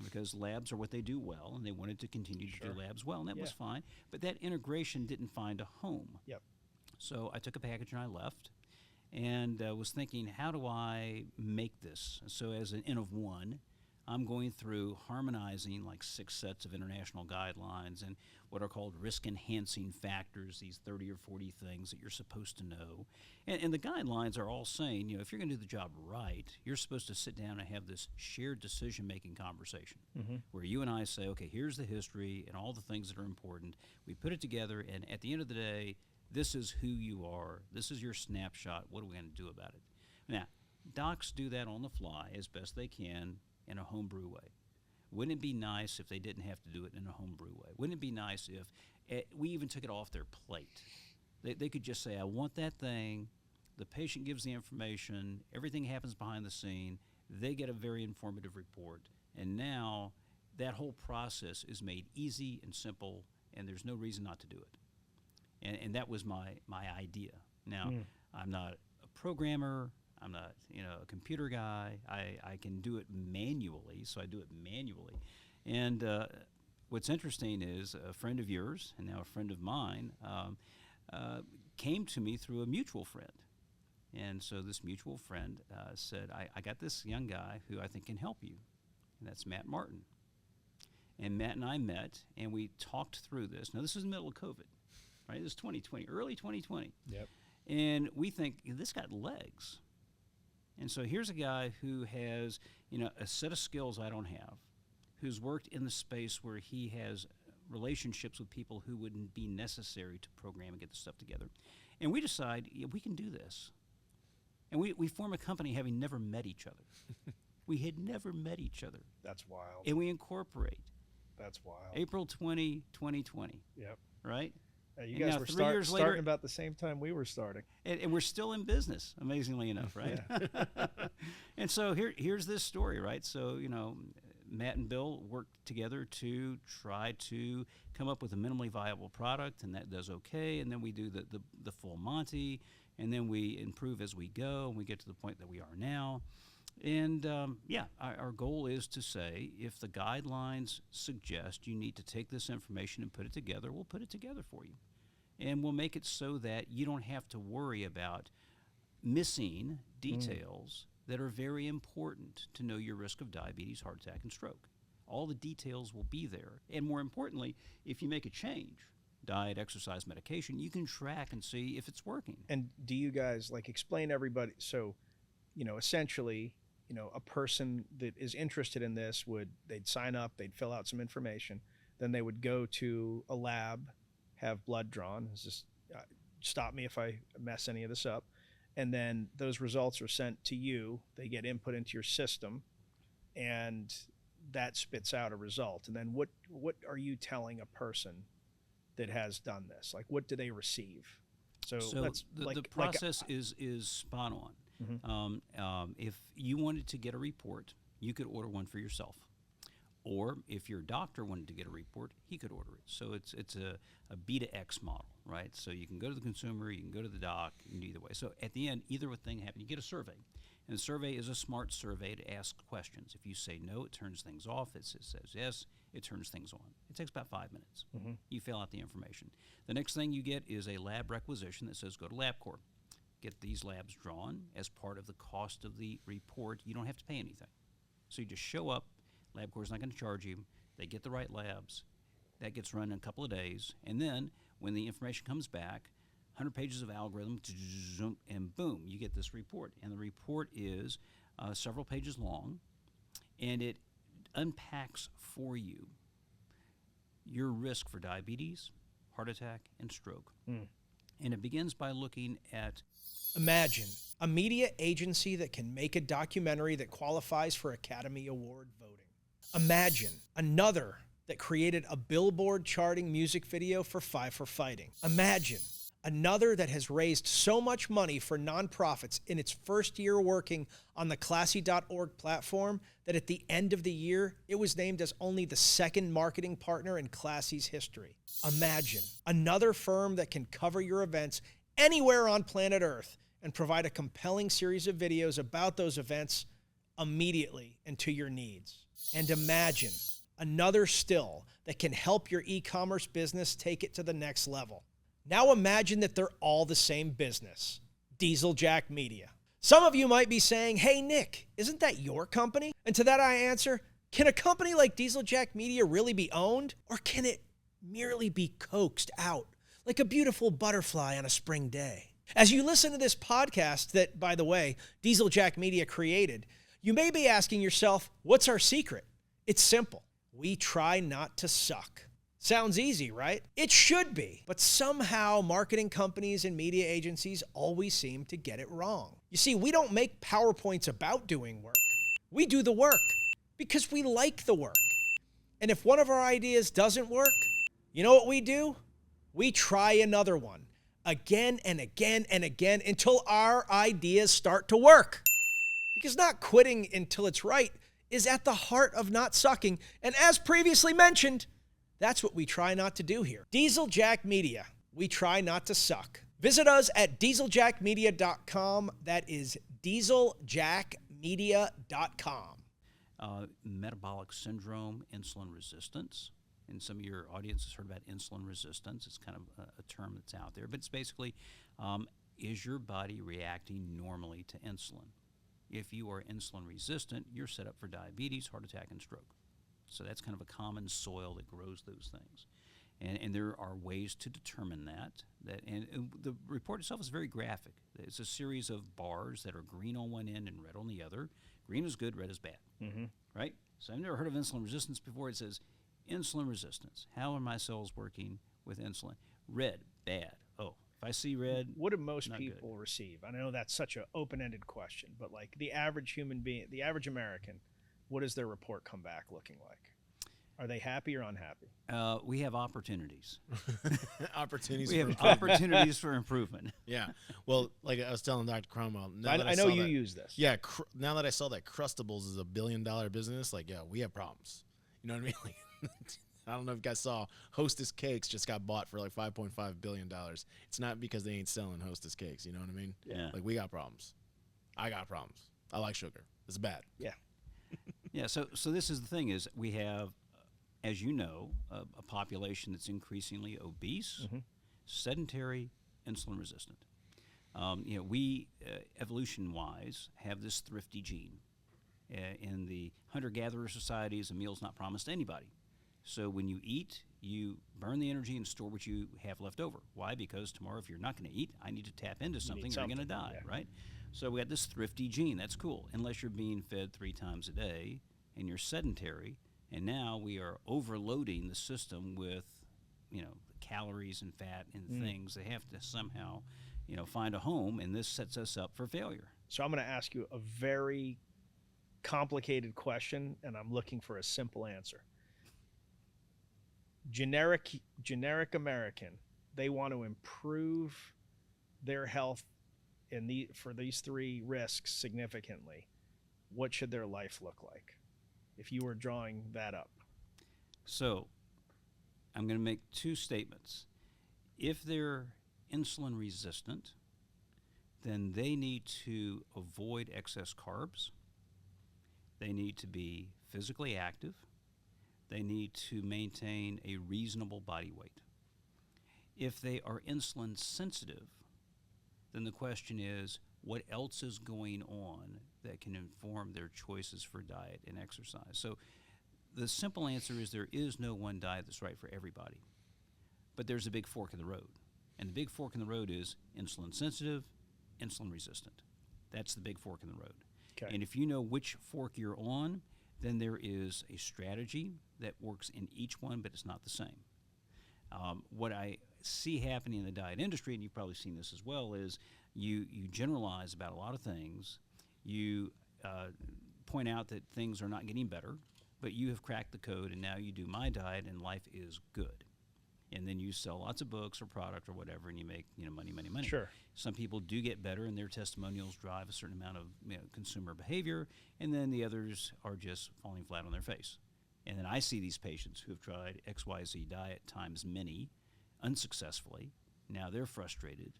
Because labs are what they do well, and they wanted to continue to do labs well, and that was fine. But that integration didn't find a home. Yep. So I took a package and I left, and was thinking, how do I make this? So as an N of one, I'm going through harmonizing like 6 sets of international guidelines and what are called risk-enhancing factors, these 30 or 40 things that you're supposed to know. And the guidelines are all saying, if you're going to do the job right, you're supposed to sit down and have this shared decision-making conversation where you and I say, okay, here's the history and all the things that are important. We put it together, and at the end of the day, this is who you are. This is your snapshot. What are we going to do about it? Now, docs do that on the fly as best they can in a homebrew way. Wouldn't it be nice if they didn't have to do it in a homebrew way? Wouldn't it be nice if we even took it off their plate? They could just say, I want that thing. The patient gives the information. Everything happens behind the scene. They get a very informative report. And now that whole process is made easy and simple, and there's no reason not to do it. And that was my idea. Now, I'm not a programmer. I'm not, a computer guy. I can do it manually, so I do it manually. And what's interesting is a friend of yours, and now a friend of mine, came to me through a mutual friend. And so this mutual friend said, I got this young guy who I think can help you, and that's Matt Martin. And Matt and I met, and we talked through this. Now, this is the middle of COVID, right? This is 2020, early 2020. Yep. And we think, this got legs. And so here's a guy who has, a set of skills I don't have, who's worked in the space where he has relationships with people who wouldn't be necessary to program and get the stuff together. And we decide, we can do this. And we form a company having never met each other. We had never met each other. That's wild. And we incorporate. That's wild. April 2020. Yep. Right? You And guys now were 3 years starting later, about the same time we were starting. and we're still in business, amazingly enough, right? And so here's this story, right? So, Matt and Bill worked together to try to come up with a minimally viable product, and that does okay. And then we do the full Monty, and then we improve as we go, and we get to the point that we are now. And our goal is to say, if the guidelines suggest you need to take this information and put it together, we'll put it together for you. And we'll make it so that you don't have to worry about missing details that are very important to know your risk of diabetes, heart attack, and stroke. All the details will be there. And more importantly, if you make a change, diet, exercise, medication, you can track and see if it's working. And do you guys explain everybody? So, essentially, a person that is interested in this they'd sign up, they'd fill out some information, then they would go to a lab, have blood drawn. Just stop me if I mess any of this up. And then those results are sent to you. They get input into your system, and that spits out a result. And then what are you telling a person that has done this? What do they receive? So the process is spot on. Mm-hmm. If you wanted to get a report, you could order one for yourself. Or if your doctor wanted to get a report, he could order it. So it's a B to X model, right? So you can go to the consumer, you can go to the doc, you can do either way. So at the end, either thing happens. You get a survey. And the survey is a smart survey to ask questions. If you say no, it turns things off. If it says yes, it turns things on. It takes about 5 minutes. Mm-hmm. You fill out the information. The next thing you get is a lab requisition that says go to LabCorp. Get these labs drawn as part of the cost of the report. You don't have to pay anything. So you just show up. LabCorp is not going to charge you. They get the right labs. That gets run in a couple of days. And then when the information comes back, 100 pages of algorithm, and boom, you get this report. And the report is several pages long, and it unpacks for you your risk for diabetes, heart attack, and stroke. And it begins by looking at... Imagine a media agency that can make a documentary that qualifies for Academy Award voting. Imagine another that created a Billboard charting music video for Five for Fighting. Imagine another that has raised so much money for nonprofits in its first year working on the Classy.org platform that at the end of the year, it was named as only the second marketing partner in Classy's history. Imagine another firm that can cover your events anywhere on planet Earth and provide a compelling series of videos about those events immediately and to your needs. And imagine another still that can help your e-commerce business take it to the next level. Now imagine that they're all the same business, Diesel Jack Media. Some of you might be saying, hey, Nick, isn't that your company? And to that I answer, can a company like Diesel Jack Media really be owned? Or can it merely be coaxed out like a beautiful butterfly on a spring day? As you listen to this podcast that, by the way, Diesel Jack Media created, you may be asking yourself, what's our secret? It's simple. We try not to suck. Sounds easy, right? It should be. But somehow marketing companies and media agencies always seem to get it wrong. You see, we don't make PowerPoints about doing work. We do the work because we like the work. And if one of our ideas doesn't work, you know what we do? We try another one again and again and again until our ideas start to work. Because not quitting until it's right is at the heart of not sucking. And as previously mentioned, that's what we try not to do here. Diesel Jack Media. We try not to suck. Visit us at dieseljackmedia.com. That is dieseljackmedia.com. Metabolic syndrome, insulin resistance. And some of your audience has heard about insulin resistance. It's kind of a term that's out there. But it's basically, is your body reacting normally to insulin? If you are insulin resistant, you're set up for diabetes, heart attack, and stroke. So that's kind of a common soil that grows those things. And there are ways to determine and the report itself is very graphic. It's a series of bars that are green on one end and red on the other. Green is good, red is bad, right? So I've never heard of insulin resistance before. It says insulin resistance. How are my cells working with insulin? Red, bad. Oh, if I see red, What do most not people good. receive? I know that's such an open-ended question, but like the average human being, the average American, what does their report come back looking like? Are they happy or unhappy? We have opportunities. Opportunities We for have improvement. opportunities for improvement. Yeah. Well, like I was telling Dr. Cromwell, I know you use this. Yeah. Now that I saw that Crustables is a $1 billion business, like, yeah, we have problems. You know what I mean? Like, I don't know if you guys saw Hostess Cakes just got bought for like $5.5 billion. It's not because they ain't selling Hostess Cakes. You know what I mean? Yeah. Like, we got problems. I got problems. I like sugar. It's bad. Yeah. Yeah, so this is the thing is we have, as you know, a population that's increasingly obese, sedentary, insulin resistant. We, evolution-wise, have this thrifty gene. In the hunter-gatherer societies, a meal's not promised to anybody. So when you eat, you burn the energy and store what you have left over. Why? Because tomorrow, if you're not going to eat, I need to tap into something, or you're going to die, yeah. right? So we got this thrifty gene. That's cool, unless you're being fed 3 times a day and you're sedentary. And now we are overloading the system with, calories and fat and things. They have to somehow, find a home, and this sets us up for failure. So I'm going to ask you a very complicated question, and I'm looking for a simple answer. Generic American, they want to improve their health for these 3 risks significantly. What should their life look like if you were drawing that up? So I'm going to make 2 statements. If they're insulin resistant, then they need to avoid excess carbs. They need to be physically active. They need to maintain a reasonable body weight. If they are insulin sensitive, then the question is, what else is going on that can inform their choices for diet and exercise? So the simple answer is there is no one diet that's right for everybody. But there's a big fork in the road. And the big fork in the road is insulin sensitive, insulin resistant. That's the big fork in the road. Okay. And if you know which fork you're on, then there is a strategy that works in each one, but it's not the same. What I see happening in the diet industry, and you've probably seen this as well, is you generalize about a lot of things. You point out that things are not getting better, but you have cracked the code, and now you do my diet, and life is good. And then you sell lots of books or product or whatever, and you make money. Sure. Some people do get better, and their testimonials drive a certain amount of consumer behavior, and then the others are just falling flat on their face. And then I see these patients who have tried XYZ diet times many unsuccessfully. Now they're frustrated.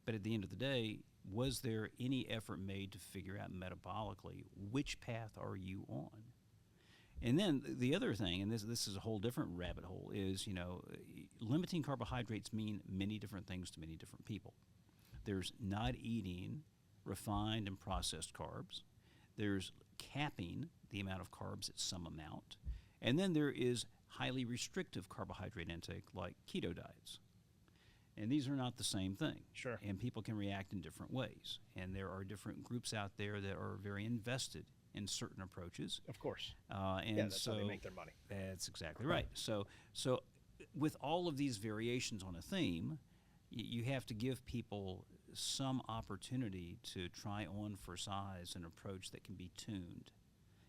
But at the end of the day, was there any effort made to figure out metabolically which path are you on? And then the other thing, and this is a whole different rabbit hole, is limiting carbohydrates mean many different things to many different people. There's not eating refined and processed carbs. There's capping the amount of carbs at some amount. And then there is highly restrictive carbohydrate intake like keto diets. And these are not the same thing. Sure. And people can react in different ways. And there are different groups out there that are very invested in certain approaches. Of course. And that's so how they make their money. That's exactly right. So with all of these variations on a theme, you have to give people some opportunity to try on for size an approach that can be tuned.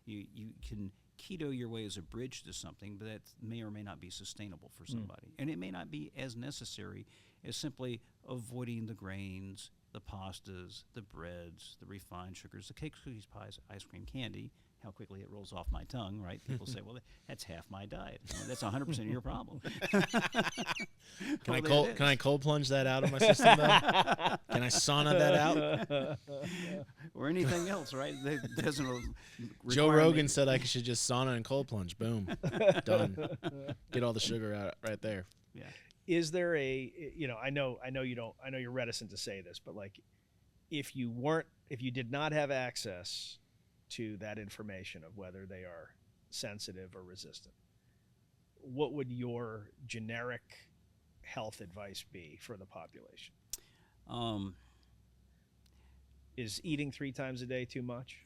You can keto your way as a bridge to something, but that may or may not be sustainable for somebody. And it may not be as necessary as simply avoiding the grains, the pastas, the breads, the refined sugars, the cakes, cookies, pies, ice cream, candy. How quickly it rolls off my tongue, right? People say, well, that's half my diet. Well, that's 100% of your problem. Can I cold plunge that out of my system, though? Can I sauna that out? Or anything else, right? That doesn't Joe Rogan said I should just sauna and cold plunge. Boom. Done. Get all the sugar out right there. Yeah. Is there I know you're reticent to say this, but like if you did not have access to that information of whether they are sensitive or resistant. What would your generic health advice be for the population? Is eating 3 times a day too much?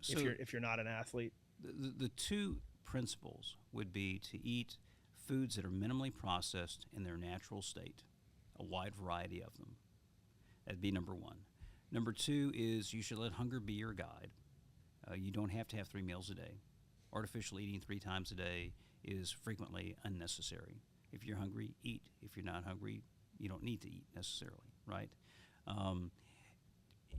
So If you're not an athlete? the two principles would be to eat foods that are minimally processed in their natural state, a wide variety of them. That'd be number one. Number two is you should let hunger be your guide. You don't have to have 3 meals a day. Artificial eating 3 times a day is frequently unnecessary. If you're hungry, eat. If you're not hungry, you don't need to eat necessarily, right?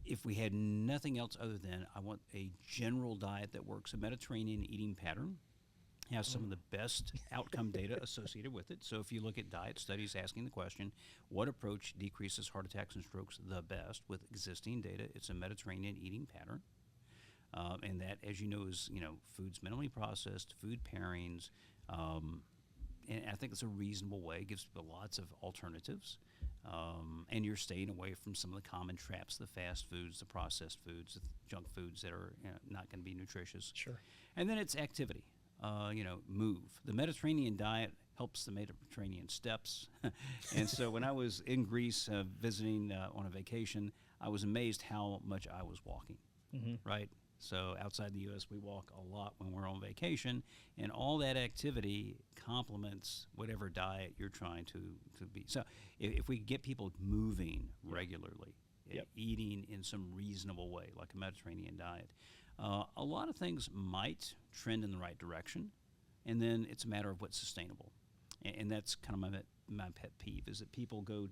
If we had nothing else other than I want a general diet that works, a Mediterranean eating pattern has some of the best outcome data associated with it. So if you look at diet studies asking the question, what approach decreases heart attacks and strokes the best with existing data, it's a Mediterranean eating pattern. And that, as you know, is, foods minimally processed, food pairings, and I think it's a reasonable way. It gives people lots of alternatives. And you're staying away from some of the common traps, the fast foods, the processed foods, the junk foods that are not going to be nutritious. Sure. And then it's activity. Move. The Mediterranean diet helps the Mediterranean steps. And so when I was in Greece visiting on a vacation, I was amazed how much I was walking, right? So outside the U.S., we walk a lot when we're on vacation, and all that activity complements whatever diet you're trying to be. So if we get people moving regularly, eating in some reasonable way, like a Mediterranean diet, a lot of things might trend in the right direction, and then it's a matter of what's sustainable. And that's kind of my pet peeve, is that people go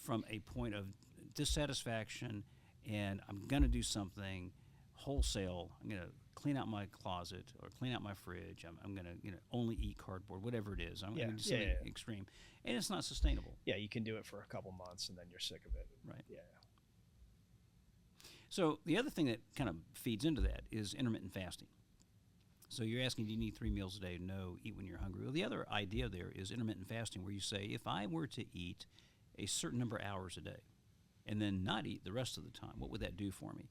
from a point of dissatisfaction and I'm going to do something wholesale. I'm going to clean out my closet or clean out my fridge. I'm going to only eat cardboard, whatever it is. I'm going to do something extreme. And it's not sustainable. Yeah, you can do it for a couple months and then you're sick of it. Right. Yeah. So the other thing that kind of feeds into that is intermittent fasting. So you're asking, do you need 3 meals a day? No, eat when you're hungry. Well, the other idea there is intermittent fasting, where you say, if I were to eat a certain number of hours a day and then not eat the rest of the time, what would that do for me?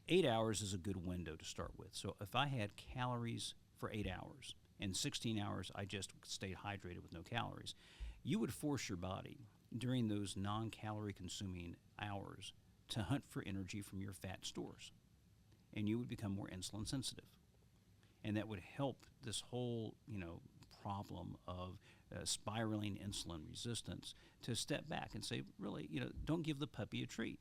8 hours is a good window to start with. So if I had calories for 8 hours and 16 hours I just stayed hydrated with no calories, you would force your body during those non-calorie consuming hours to hunt for energy from your fat stores, and you would become more insulin sensitive. And that would help this whole, problem of spiraling insulin resistance to step back and say, really, don't give the puppy a treat.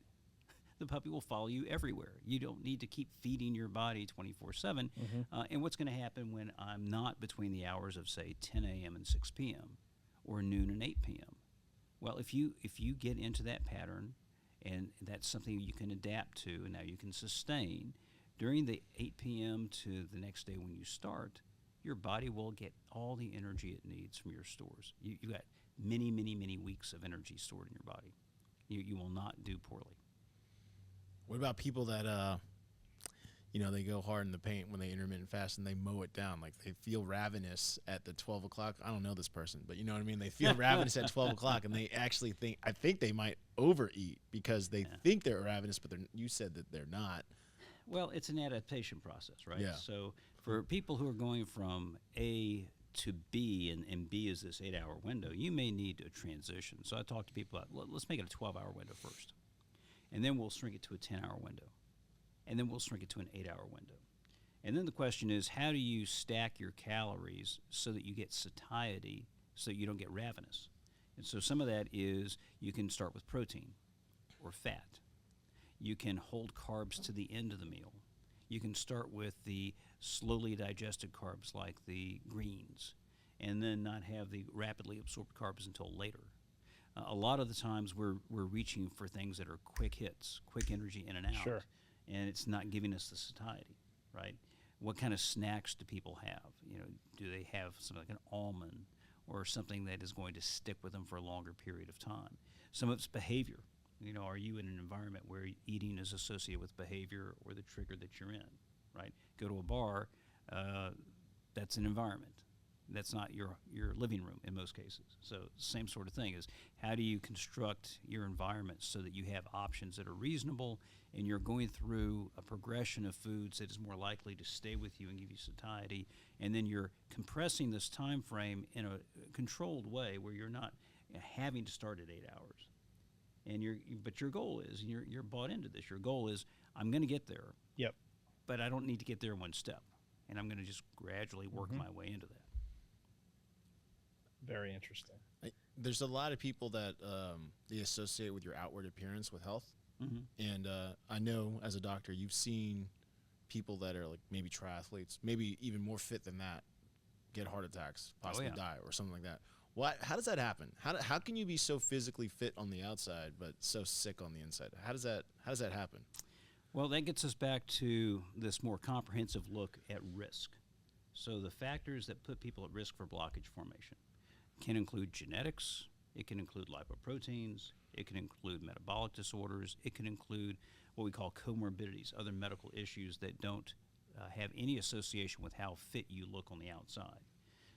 The puppy will follow you everywhere. You don't need to keep feeding your body 24/7. And what's going to happen when I'm not between the hours of, say, 10 a.m. and 6 p.m. or noon and 8 p.m.? Well, if you get into that pattern, and that's something you can adapt to, and now you can sustain, during the 8 p.m. to the next day when you start, your body will get all the energy it needs from your stores. You got many, many, many weeks of energy stored in your body. You will not do poorly. What about people that, they go hard in the paint when they intermittent fast and they mow it down? Like, they feel ravenous at the 12 o'clock. I don't know this person, but you know what I mean? They feel ravenous at 12 o'clock, and they actually I think they might overeat because they think they're ravenous, but you said that they're not. Well, it's an adaptation process, right? Yeah. So for people who are going from A to B, and B is this 8-hour window, you may need a transition. So I talk to people about, let's make it a 12-hour window first. And then we'll shrink it to a 10-hour window. And then we'll shrink it to an 8-hour window. And then the question is, how do you stack your calories so that you get satiety, so you don't get ravenous? And so some of that is you can start with protein or fat. You can hold carbs to the end of the meal. You can start with the slowly digested carbs like the greens, and then not have the rapidly absorbed carbs until later. A lot of the times we're reaching for things that are quick hits, quick energy in and out, Sure. and it's not giving us the satiety, right? What kind of snacks do people have? Do they have something like an almond or something that is going to stick with them for a longer period of time? Some of it's behavior. Are you in an environment where eating is associated with behavior or the trigger that you're in, right? Go to a bar, that's an environment. That's not your living room in most cases. So same sort of thing is, how do you construct your environment so that you have options that are reasonable, and you're going through a progression of foods that is more likely to stay with you and give you satiety, and then you're compressing this time frame in a controlled way where you're not having to start at 8 hours. And but your goal is, and you're bought into this, your goal is, I'm going to get there. Yep. But I don't need to get there in one step, and I'm going to just gradually work my way into that. Very interesting. There's a lot of people that they associate with your outward appearance with health. And I know as a doctor, you've seen people that are like maybe triathletes, maybe even more fit than that, get heart attacks, possibly die or something like that. How does that happen? How can you be so physically fit on the outside but so sick on the inside? How does that happen? Well, that gets us back to this more comprehensive look at risk. So the factors that put people at risk for blockage formation can include genetics, it can include lipoproteins, it can include metabolic disorders, it can include what we call comorbidities, other medical issues that don't have any association with how fit you look on the outside.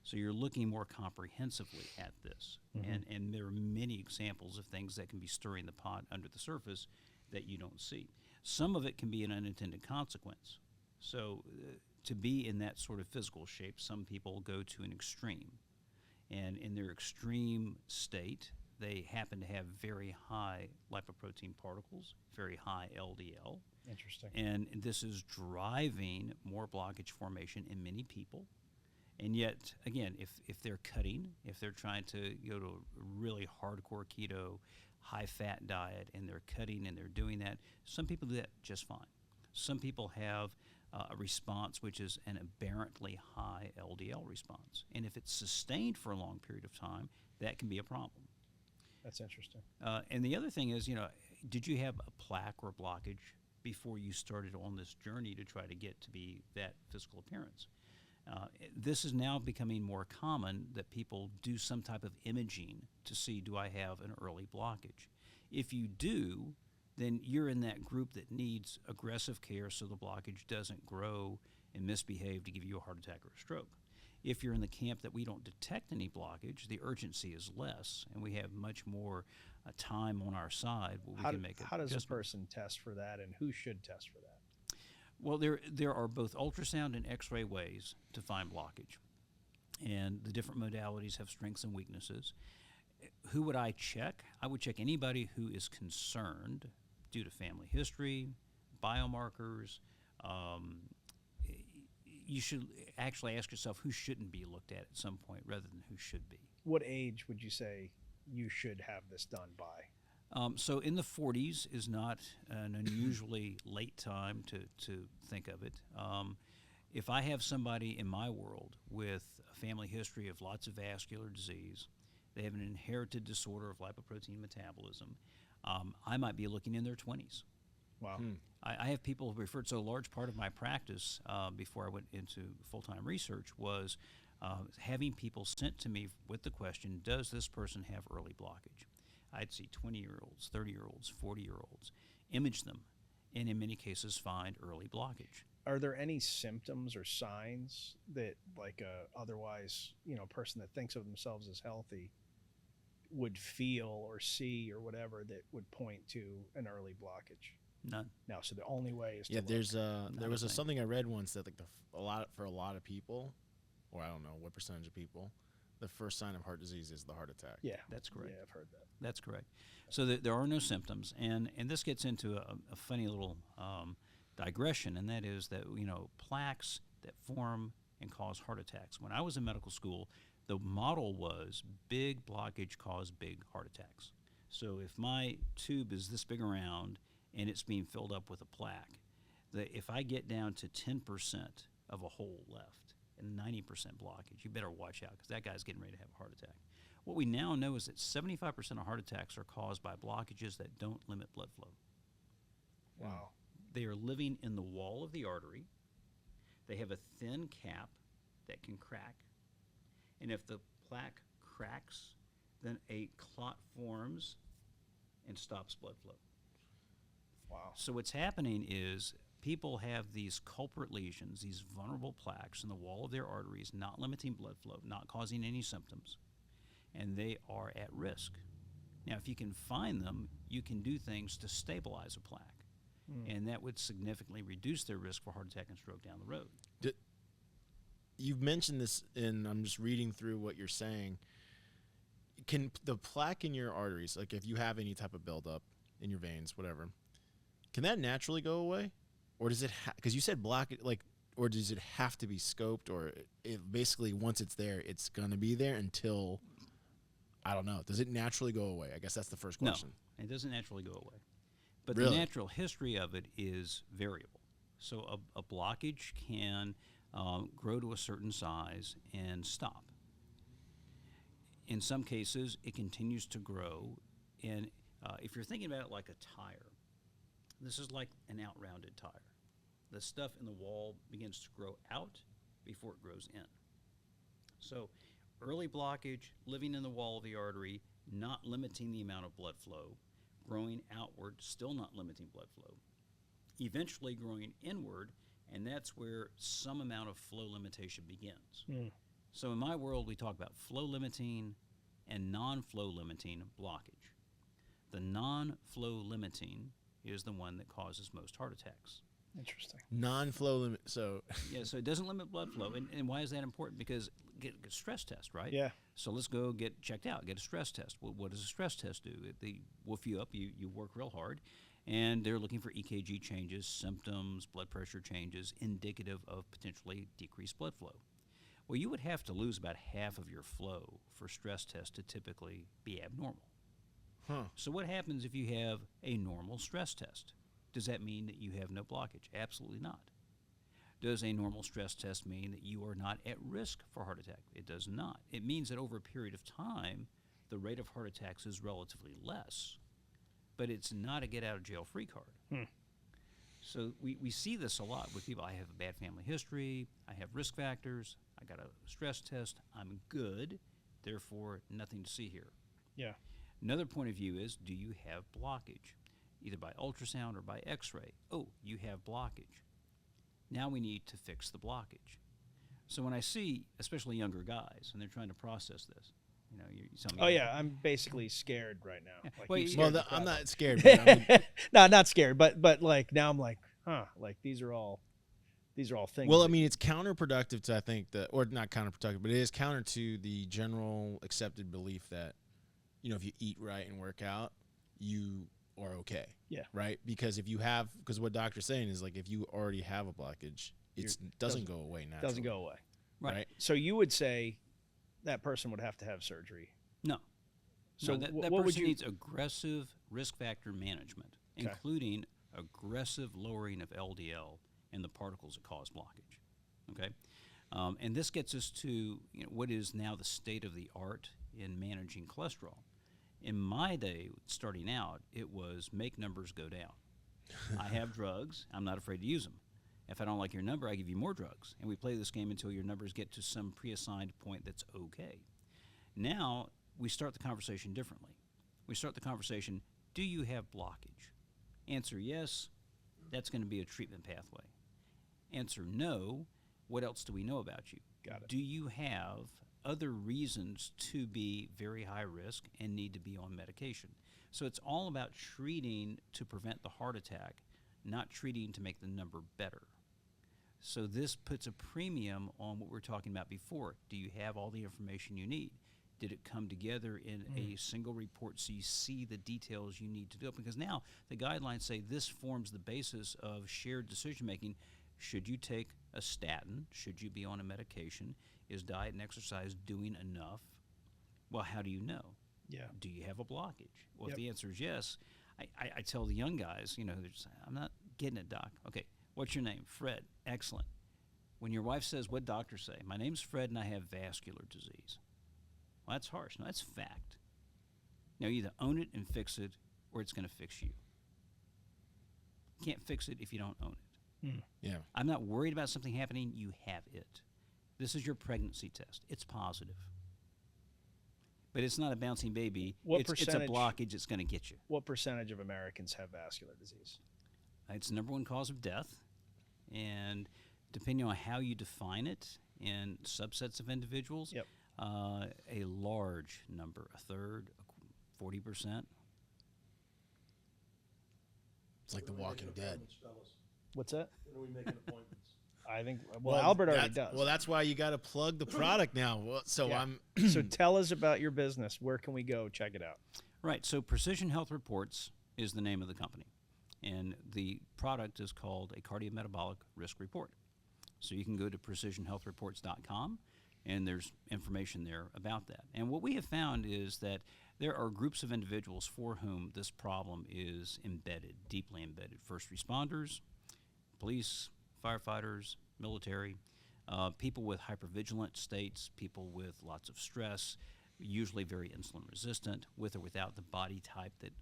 So you're looking more comprehensively at this. And there are many examples of things that can be stirring the pot under the surface that you don't see. Some of it can be an unintended consequence. So to be in that sort of physical shape, some people go to an extreme. And in their extreme state, they happen to have very high lipoprotein particles, very high LDL. Interesting. And this is driving more blockage formation in many people. And yet, again, if they're cutting, if they're trying to go to a really hardcore keto, high-fat diet, and they're cutting and they're doing that, some people do that just fine. Some people have a response which is an aberrantly high LDL response. And if it's sustained for a long period of time, that can be a problem. That's interesting. And the other thing is, did you have a plaque or blockage before you started on this journey to try to get to be that physical appearance? This is now becoming more common that people do some type of imaging to see, do I have an early blockage? If you do, then you're in that group that needs aggressive care so the blockage doesn't grow and misbehave to give you a heart attack or a stroke. If you're in the camp that we don't detect any blockage, the urgency is less, and we have much more time on our side where we can make it. How does a person test for that, and who should test for that? Well, there are both ultrasound and X-ray ways to find blockage, and the different modalities have strengths and weaknesses. Who would I check? I would check anybody who is concerned due to family history, biomarkers. You should actually ask yourself who shouldn't be looked at some point rather than who should be. What age would you say you should have this done by? So in the 40s is not an unusually late time to think of it. If I have somebody in my world with a family history of lots of vascular disease, they have an inherited disorder of lipoprotein metabolism, I might be looking in their 20s. Wow. I have people referred, so a large part of my practice before I went into full-time research was having people sent to me with the question, does this person have early blockage? I'd see 20-year-olds, 30-year-olds, 40-year-olds, image them, and in many cases find early blockage. Are there any symptoms or signs that, like a otherwise, person that thinks of themselves as healthy would feel or see or whatever that would point to an early blockage? None. No. So the only way is to look. There was something I read once that for a lot of people, or I don't know what percentage of people, the first sign of heart disease is the heart attack. Yeah, that's correct. Yeah, I've heard that. That's correct. So there are no symptoms, and this gets into a funny little digression, and that is that plaques that form and cause heart attacks. When I was in medical school, the model was big blockage cause big heart attacks. So if my tube is this big around and it's being filled up with a plaque, if I get down to 10% of a hole left and 90% blockage, you better watch out because that guy's getting ready to have a heart attack. What we now know is that 75% of heart attacks are caused by blockages that don't limit blood flow. Wow. They are living in the wall of the artery. They have a thin cap that can crack. And if the plaque cracks, then a clot forms and stops blood flow. Wow. So what's happening is people have these culprit lesions, these vulnerable plaques in the wall of their arteries, not limiting blood flow, not causing any symptoms, and they are at risk. Now, if you can find them, you can do things to stabilize a plaque, and that would significantly reduce their risk for heart attack and stroke down the road. You've mentioned this, and I'm just reading through what you're saying. Can the plaque in your arteries, like if you have any type of buildup in your veins, whatever, can that naturally go away? Or does it, because you said block it, like, or does it have to be scoped, or it basically once it's there, it's going to be there until, I don't know. Does it naturally go away? I guess that's the first question. No, it doesn't naturally go away. But Really? the natural history of it is variable. So a blockage can grow to a certain size and stop. In some cases, it continues to grow. And if you're thinking about it like a tire, this is like an out-rounded tire. The stuff in the wall begins to grow out before it grows in. So early blockage, living in the wall of the artery, not limiting the amount of blood flow, growing outward, still not limiting blood flow, eventually growing inward, and that's where some amount of flow limitation begins. So in my world, we talk about flow limiting and non-flow limiting blockage. The non-flow limiting is the one that causes most heart attacks. Interesting. Non-flow limit. So Yeah, so it doesn't limit blood flow. And why is that important? Because get a stress test, right? Yeah. So let's go get checked out, get a stress test. Well, what does a stress test do? They woof you up, you work real hard, and they're looking for EKG changes, symptoms, blood pressure changes, indicative of potentially decreased blood flow. Well, you would have to lose about half of your flow for stress tests to typically be abnormal. So what happens if you have a normal stress test? Does that mean that you have no blockage? Absolutely not. Does a normal stress test mean that you are not at risk for heart attack? It does not. It means that over a period of time, the rate of heart attacks is relatively less, but it's not a get-out-of-jail-free card. So we see this a lot with people. I have a bad family history. I have risk factors. I got a stress test. I'm good. Therefore, nothing to see here. Yeah. Another point of view is, do you have blockage? Either by ultrasound or by x-ray. Oh, you have blockage. Now we need to fix the blockage. So when I see, especially younger guys, and they're trying to process this, you know, you're telling me. Oh yeah, I'm basically scared right now. Like, Well, you've you- scared the I'm crap out not scared. But No, not scared, but like now I'm like, like these are all things. well, I that- mean, it's counterproductive to, I think, or not counterproductive, but it is counter to the general accepted belief that, you know, if you eat right and work out, you are okay. Yeah. Right? Because if you have, because what doctor's saying is, like, if you already have a blockage, it doesn't go away naturally. doesn't go away. Right. So you would say that person would have to have surgery. No. So No, that what person would you? needs aggressive risk factor management, Okay. including aggressive lowering of LDL and the particles that cause blockage. Okay? And this gets us to what is now the state of the art in managing cholesterol. In my day, starting out, it was make numbers go down. I have drugs. I'm not afraid to use them. If I don't like your number, I give you more drugs. And we play this game until your numbers get to some pre-assigned point that's okay. Now, we start the conversation differently. We start the conversation, do you have blockage? Answer yes, that's going to be a treatment pathway. Answer no, what else do we know about you? Got it. Do you have other reasons to be very high risk and need to be on medication? So it's all about treating to prevent the heart attack, not treating to make the number better. So this puts a premium on what we were talking about before. Do you have all the information you need? Did it come together in a single report so you see the details you need to do it? Because now the guidelines say this forms the basis of shared decision making. Should you take a statin? Should you be on a medication? Is diet and exercise doing enough? Well, how do you know? Yeah. Do you have a blockage? Well, Yep. if the answer is yes, I tell the young guys, they're just saying, I'm not getting it, doc. Okay, what's your name? Fred. Excellent. When your wife says, what doctors say? My name's Fred and I have vascular disease. Well, that's harsh. No, that's fact. Now, either own it and fix it, or it's going to fix you. You can't fix it if you don't own it. Yeah. I'm not worried about something happening. You have it. This is your pregnancy test. It's positive. But it's not a bouncing baby. What It's a percentage- blockage that's going to get you. What percentage of Americans have vascular disease? It's the number one cause of death. and depending on how you define it in subsets of individuals, Yep. A large number, a third, 40%. It's like The Walking Dead. What's that? When are we making appointments? I think, well, Albert already that's- does. Well, that's why you got to plug the product now. Well, so Yeah. I'm. So tell us about your business. Where can we go check it out? Right. So Precision Health Reports is the name of the company, and the product is called a cardiometabolic risk report. So you can go to precisionhealthreports.com, and there's information there about that. And what we have found is that there are groups of individuals for whom this problem is embedded, deeply embedded. First responders, police, firefighters, military, people with hypervigilant states, people with lots of stress, usually very insulin resistant, with or without the body type that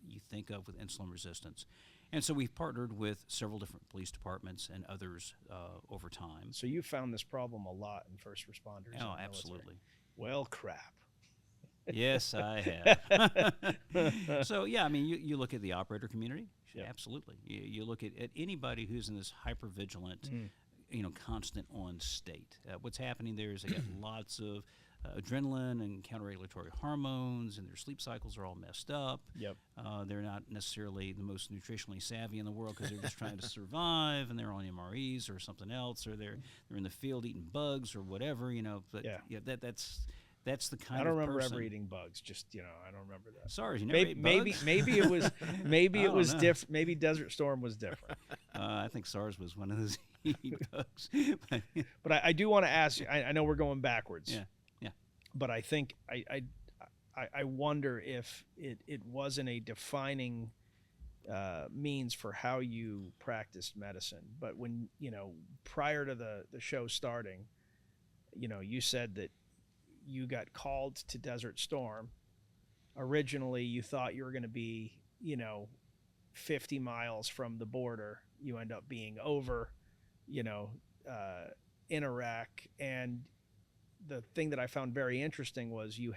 you think of with insulin resistance. And so we've partnered with several different police departments and others over time. So you found this problem a lot in first responders. and Oh, military. absolutely. Well, crap. Yes, I have. So, yeah, I mean, you look at the operator community, Yep. absolutely. You look at anybody who's in this hypervigilant, constant on state. What's happening there is they got lots of adrenaline and counter-regulatory hormones, and their sleep cycles are all messed up. Yep. They're not necessarily the most nutritionally savvy in the world because they're just trying to survive, and they're on MREs or something else, or they're in the field eating bugs or whatever, But Yeah. that's the kind I of don't remember person. ever eating bugs. Just I don't remember that. SARS, you never Maybe ate maybe bugs? maybe it was maybe I it don't was know. different. Maybe Desert Storm was different. I think SARS was one of those bugs. But, But I do want to ask you. I know we're going backwards. yeah. But I think I wonder if it wasn't a defining means for how you practiced medicine. But when prior to the show starting, you said that you got called to Desert Storm. Originally, you thought you were going to be 50 miles from the border. You end up being over, in Iraq. And the thing that I found very interesting was you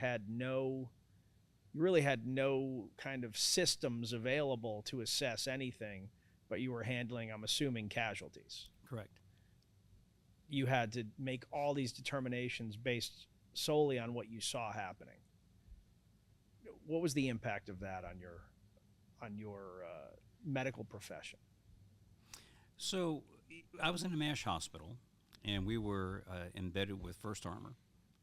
really had no kind of systems available to assess anything, but you were handling, I'm assuming, casualties. Correct. You had to make all these determinations based solely on what you saw happening. What was the impact of that on your medical profession? So I was in a MASH hospital, and we were embedded with 1st Armor.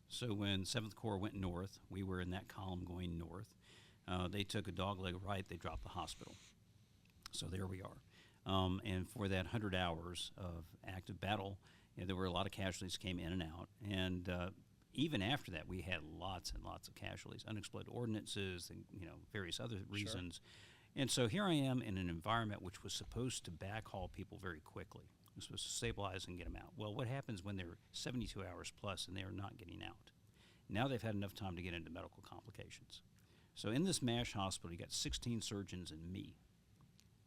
So when 7th Corps went north, we were in that column going north. They took a dogleg right, they dropped the hospital. So there we are. And for that 100 hours of active battle, there were a lot of casualties came in and out. And even after that, we had lots and lots of casualties, unexploded ordnances, and various other reasons. And so here I am in an environment which was supposed to backhaul people very quickly. It was supposed to stabilize and get them out. Well, what happens when they're 72 hours plus and they're not getting out? Now they've had enough time to get into medical complications. So in this MASH hospital, you got 16 surgeons and me.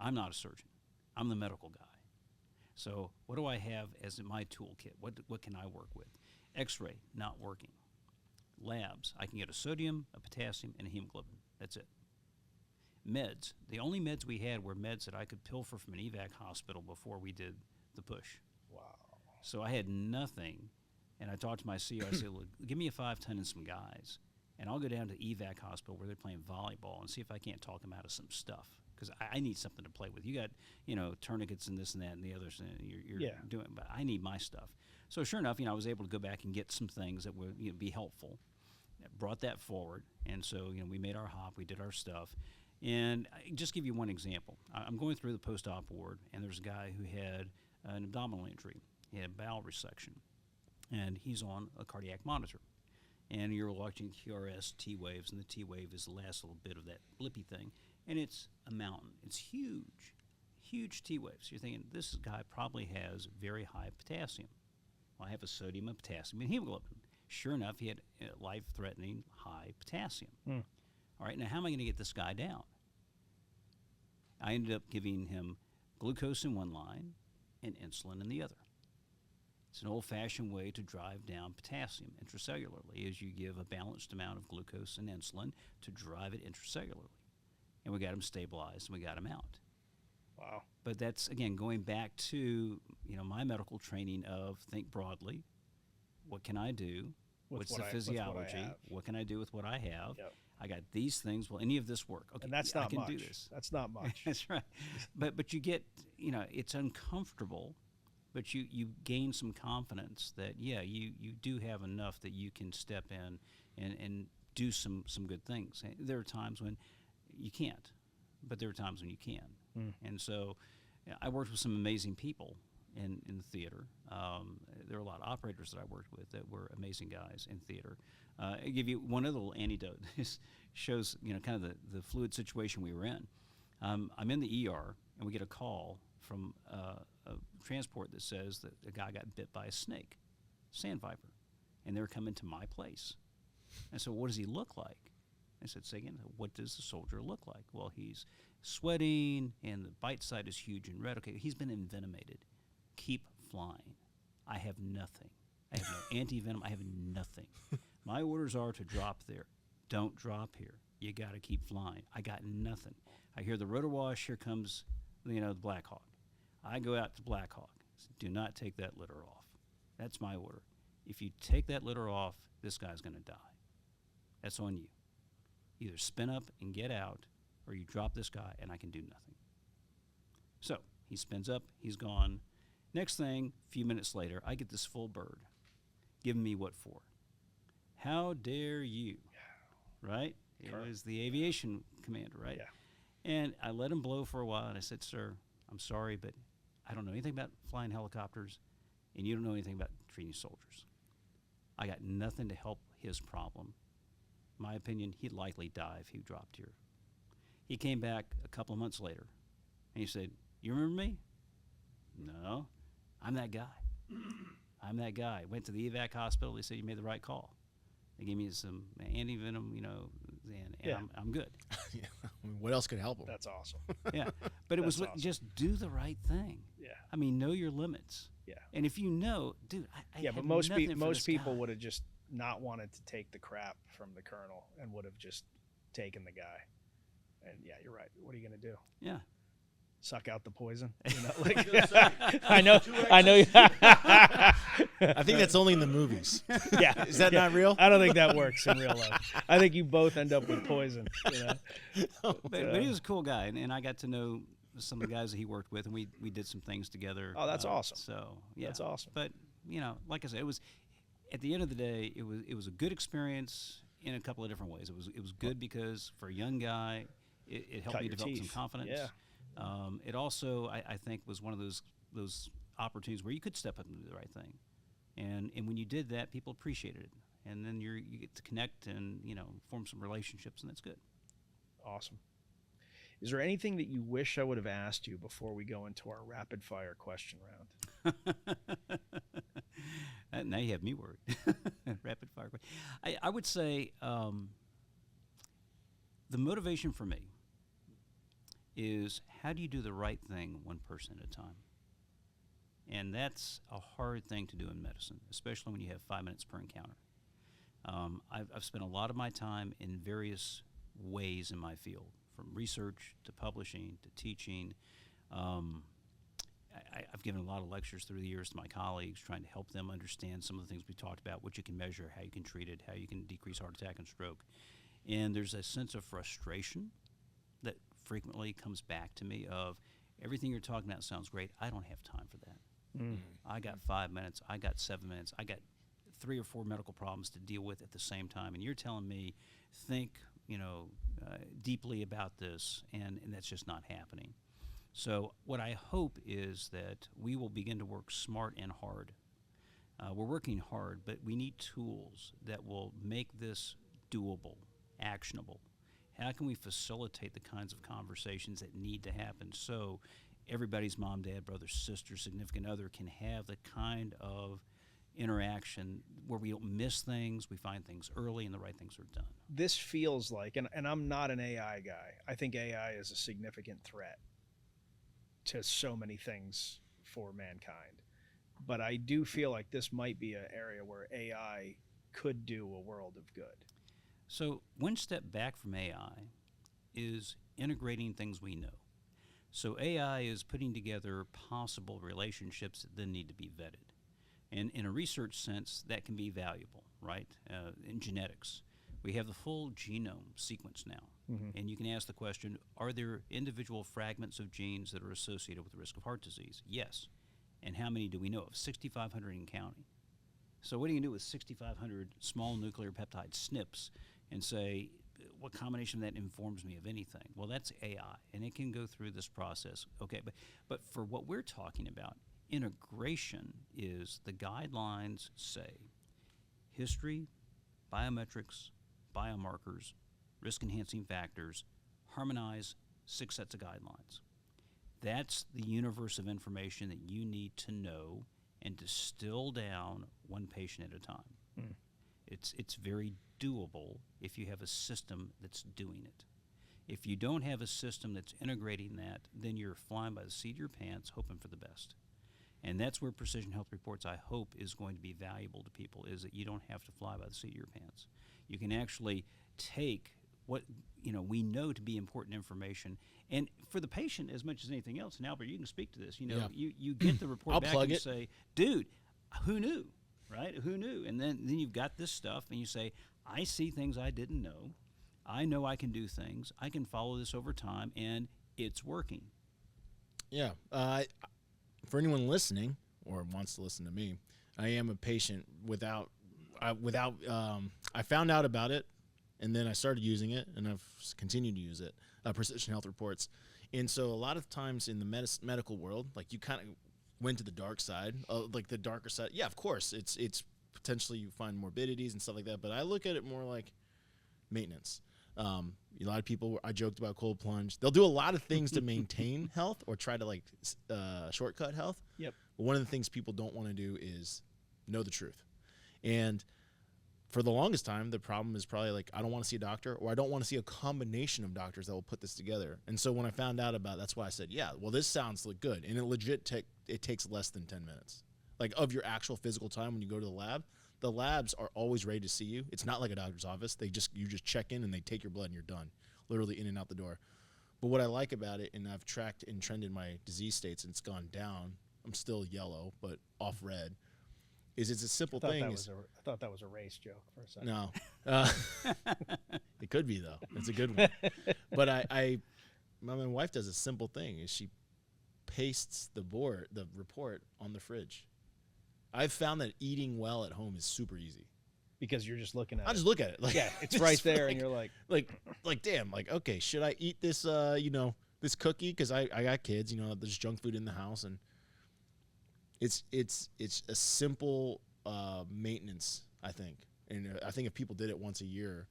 I'm not a surgeon. I'm the medical guy. So what do I have as in my toolkit? What can I work with? X-ray, not working. Labs, I can get a sodium, a potassium, and a hemoglobin. That's it. Meds, the only meds we had were meds that I could pilfer from an evac hospital before we did the push. Wow. So I had nothing, and I talked to my CEO. I said, look, give me a 5-ton and some guys, and I'll go down to evac hospital where they're playing volleyball and see if I can't talk them out of some stuff, because I need something to play with. You got, tourniquets and this and that and the others, and you're doing, but I need my stuff. So sure enough, I was able to go back and get some things that would be helpful. I brought that forward, and so we made our hop, we did our stuff. And I just give you one example. I'm going through the post-op ward, and there's a guy who had an abdominal injury. He had bowel resection, and he's on a cardiac monitor. And you're watching QRS T waves, and the T wave is the last little bit of that blippy thing, and it's a mountain. It's huge, huge T waves. You're thinking, this guy probably has very high potassium. Well, I have a sodium, a potassium, and hemoglobin. Sure enough, he had life-threatening high potassium. All right, now how am I going to get this guy down? I ended up giving him glucose in one line and insulin in the other. It's an old-fashioned way to drive down potassium intracellularly, is you give a balanced amount of glucose and insulin to drive it intracellularly. And we got him stabilized, and we got him out. Wow. But that's, again, going back to, my medical training of think broadly. What can I do? What's the physiology? What can I do with what I have? Yep. I got these things. Will any of this work? Okay, And that's I not can much. do this. That's not much. That's right. But you get, it's uncomfortable, but you gain some confidence that, you do have enough that you can step in and do some good things. There are times when you can't, but there are times when you can. And so I worked with some amazing people in the theater. There were a lot of operators that I worked with that were amazing guys in theater. I'll give you one other little anecdote. This shows, kind of the fluid situation we were in. I'm in the ER, and we get a call from a transport that says that a guy got bit by a snake, sand viper, and they were coming to my place. And so, what does he look like? I said, say again, what does the soldier look like? Well, he's sweating, and the bite site is huge and red. Okay, he's been envenomated. Keep flying. I have nothing. I have no anti-venom. I have nothing. My orders are to drop there. Don't drop here. You got to keep flying. I got nothing. I hear the rotor wash. Here comes, the Black Hawk. I go out to Black Hawk. Do not take that litter off. That's my order. If you take that litter off, this guy's going to die. That's on you. Either spin up and get out, or you drop this guy and I can do nothing. So he spins up. He's gone. Next thing, a few minutes later, I get this full bird giving me what for? How dare you? Right? It was the aviation commander, right? Yeah. And I let him blow for a while, and I said, sir, I'm sorry, but I don't know anything about flying helicopters, and you don't know anything about treating soldiers. I got nothing to help his problem. My opinion, he'd likely die if he dropped here. He came back a couple of months later, and he said, you remember me? No, I'm that guy. I'm that guy. Went to the evac hospital. They said, you made the right call. They gave me some anti-venom, and I'm good. Yeah. I mean, what else could help them? That's awesome. Yeah, but it was That's awesome. just do the right thing. Yeah. I mean, know your limits. Yeah. And if you know, dude, I Yeah, have but most people guy. would have just not wanted to take the crap from the colonel and would have just taken the guy. And yeah, you're right. What are you going to do? Yeah. Suck out the poison? I know. I think that's only in the movies. Yeah. Is that not real? I don't think that works in real life. I think you both end up with poison. But he was a cool guy, and I got to know some of the guys that he worked with, and we did some things together. Oh, that's awesome. So yeah, That's awesome. But like I said, it was at the end of the day, it was a good experience in a couple of different ways. It was good because for a young guy, it helped Cut me your develop teeth. some confidence. Yeah. It also, I think, was one of those opportunities where you could step up and do the right thing, and when you did that, people appreciated it, and then you get to connect and form some relationships, and that's good. Awesome. Is there anything that you wish I would have asked you before we go into our rapid fire question round? Now you have me worried. Rapid fire question. I would say the motivation for me is how do you do the right thing one person at a time? And that's a hard thing to do in medicine, especially when you have 5 minutes per encounter. I've spent a lot of my time in various ways in my field, from research to publishing to teaching. I've given a lot of lectures through the years to my colleagues, trying to help them understand some of the things we talked about, what you can measure, how you can treat it, how you can decrease heart attack and stroke. And there's a sense of frustration that frequently comes back to me of everything you're talking about sounds great. I don't have time for that. I got 5 minutes. I got 7 minutes. I got 3 or 4 medical problems to deal with at the same time. And you're telling me, think, deeply about this, and that's just not happening. So what I hope is that we will begin to work smart and hard. We're working hard, but we need tools that will make this doable, actionable. How can we facilitate the kinds of conversations that need to happen so everybody's mom, dad, brother, sister, significant other can have the kind of interaction where we don't miss things, we find things early, and the right things are done. This feels like, and I'm not an AI guy, I think AI is a significant threat to so many things for mankind. But I do feel like this might be an area where AI could do a world of good. So one step back from AI is integrating things we know. So AI is putting together possible relationships that then need to be vetted. And in a research sense, that can be valuable, right? In genetics, we have the full genome sequence now. And you can ask the question, are there individual fragments of genes that are associated with the risk of heart disease? Yes. And how many do we know of? 6,500 and counting. So what do you do with 6,500 small nuclear peptide SNPs and say, what combination of that informs me of anything? Well, that's AI, and it can go through this process. Okay, but for what we're talking about, integration is the guidelines say history, biometrics, biomarkers, risk-enhancing factors, harmonize 6 sets of guidelines. That's the universe of information that you need to know and distill down one patient at a time. It's very doable if you have a system that's doing it. If you don't have a system that's integrating that, then you're flying by the seat of your pants, hoping for the best. And that's where Precision Health Reports, I hope, is going to be valuable to people, is that you don't have to fly by the seat of your pants. You can actually take what we know to be important information, and for the patient as much as anything else. And Albert, you can speak to this. You get the report back and you say, dude, who knew, right? Who knew? And then you've got this stuff, and you say, I see things I didn't know. I know I can do things. I can follow this over time, and it's working. Yeah. For anyone listening or wants to listen to me, I am a patient I found out about it, and then I started using it, and I've continued to use it, Precision Health Reports. And so a lot of times in the medical world, like, you kind of went to the dark side, like the darker side. Yeah, of course, it's potentially you find morbidities and stuff like that, but I look at it more like maintenance. A lot of people, I joked about cold plunge. They'll do a lot of things to maintain health or try to shortcut health. Yep. But one of the things people don't want to do is know the truth. And for the longest time, the problem is probably like, I don't want to see a doctor, or I don't want to see a combination of doctors that will put this together. And so when I found out about it, that's why I said, yeah, well, this sounds like good. And it takes less than 10 minutes. Like, of your actual physical time when you go to the lab. The labs are always ready to see you. It's not like a doctor's office. You just check in and they take your blood and you're done, literally in and out the door. But what I like about it, and I've tracked and trended my disease states, and it's gone down. I'm still yellow, but off red. Is it's a simple thing. I thought that was a race joke for a second. No, it could be though. It's a good one. But my wife does a simple thing: is she pastes the report on the fridge. I've found that eating well at home is super easy. Because you're just looking at it. I just look at it. Like, yeah, it's right there, and you're like, damn, like, okay, should I eat this, this cookie? Because I got kids, there's junk food in the house, and it's a simple maintenance, I think. And I think if people did it once a year,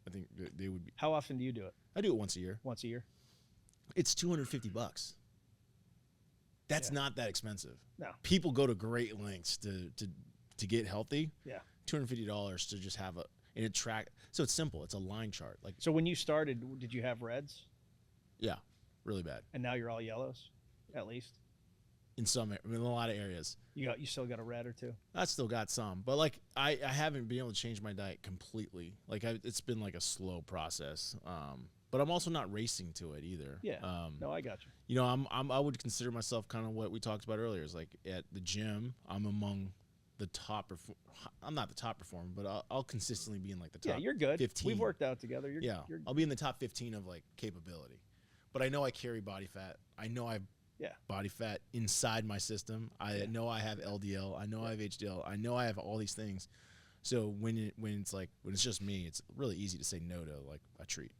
I think they would be. How often do you do it? I do it once a year. Once a year? It's $250. That's not that expensive. No. People go to great lengths to get healthy. Yeah. $250 to just have and it track. So it's simple. It's a line chart. Like, so when you started, did you have reds? Yeah, really bad. And now you're all yellows, at least. In a lot of areas. You still got a red or two? I still got some, but like I haven't been able to change my diet completely. Like it's been like a slow process. But I'm also not racing to it either. Yeah. No, I got you. I would consider myself kind of what we talked about earlier. Is like at the gym, I'm among the top. I'm not the top performer, but I'll consistently be in like the top. Yeah, you're good. 15. We've worked out together. I'll be in the top 15 of like capability. But I know I carry body fat. I know I have body fat inside my system. I know I have LDL. I know I have HDL. I know I have all these things. So when it's just me, it's really easy to say no to like a treat.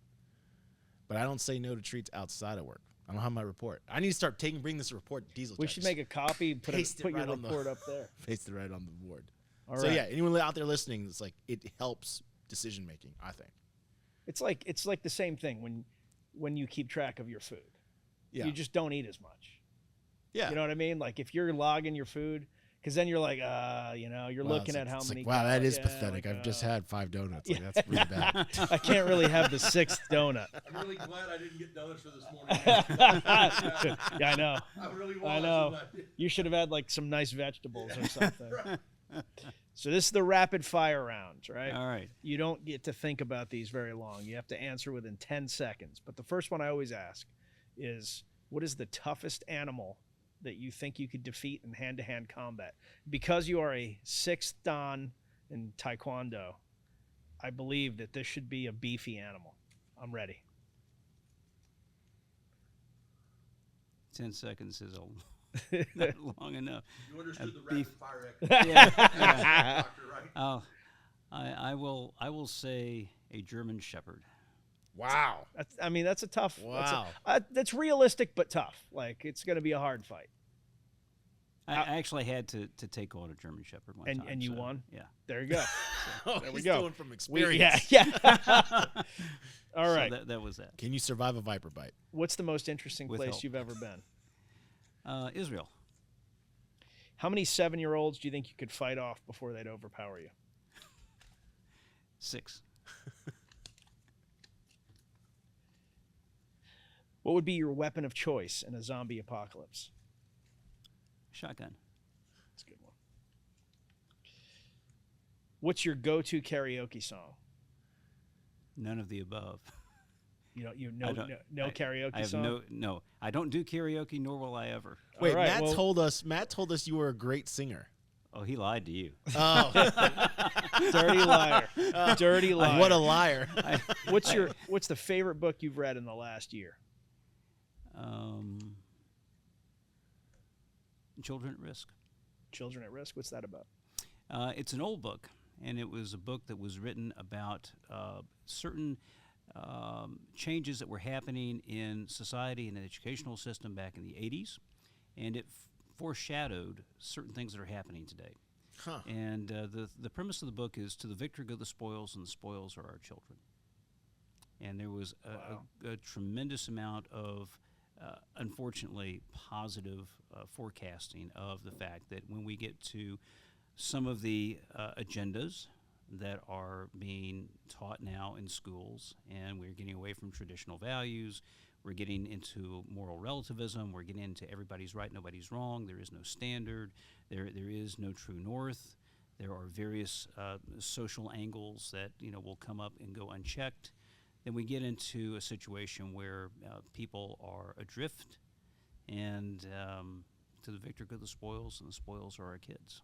But I don't say no to treats outside of work. I don't have my report. I need to start bring this report to Diesel. We should make a copy, put your report up there. Paste it right on the board. All so right. yeah, anyone out there listening, it's like it helps decision making, I think. It's like the same thing when you keep track of your food. Yeah. You just don't eat as much. Yeah. You know what I mean? Like if you're logging your food, because then you're like, you're looking at how many. Wow, that is pathetic. I've just had 5 donuts. Like, that's really bad. I can't really have the 6th donut. I'm really glad I didn't get donuts for this morning. Yeah, I know. I really was. I know. You should have had like some nice vegetables or something. So this is the rapid fire round, right? All right. You don't get to think about these very long. You have to answer within 10 seconds. But the first one I always ask is, What is the toughest animal that you think you could defeat in hand-to-hand combat? Because you are a 6th Dan in Taekwondo, I believe that this should be a beefy animal. I'm ready. 10 seconds is not long enough. You understood the beef- rapid fire Yeah, doctor, right? Oh, I will say a German Shepherd. Wow. That's a tough. Wow. That's realistic but tough. Like, it's going to be a hard fight. I actually had to take on a German Shepherd one time. And you so, won? Yeah. There you go. Oh, there we he's go. doing from experience. Yeah. All right. So that was that. Can you survive a viper bite? What's the most interesting With place help. you've ever been? Israel. How many 7-year-olds do you think you could fight off before they'd overpower you? 6. What would be your weapon of choice in a zombie apocalypse? Shotgun. That's a good one. What's your go-to karaoke song? None of the above. No I don't- karaoke I have song. no. I don't do karaoke, nor will I ever. Wait, All right, Matt well- told us you were a great singer. Oh, he lied to you. Oh, Dirty liar. Dirty liar. what a liar. What's the favorite book you've read in the last year? Children at Risk. Children at Risk. What's that about? It's an old book, and it was a book that was written about certain changes that were happening in society and the educational system back in the 80s, and it foreshadowed certain things that are happening today. Huh. And the premise of the book is, to the victor go the spoils, and the spoils are our children. And there was a tremendous amount of, unfortunately, positive forecasting of the fact that when we get to some of the agendas that are being taught now in schools, and we're getting away from traditional values, we're getting into moral relativism, we're getting into everybody's right, nobody's wrong, there is no standard, there is no true north, there are various social angles that will come up and go unchecked, then we get into a situation where people are adrift, and to the victor go the spoils, and the spoils are our kids.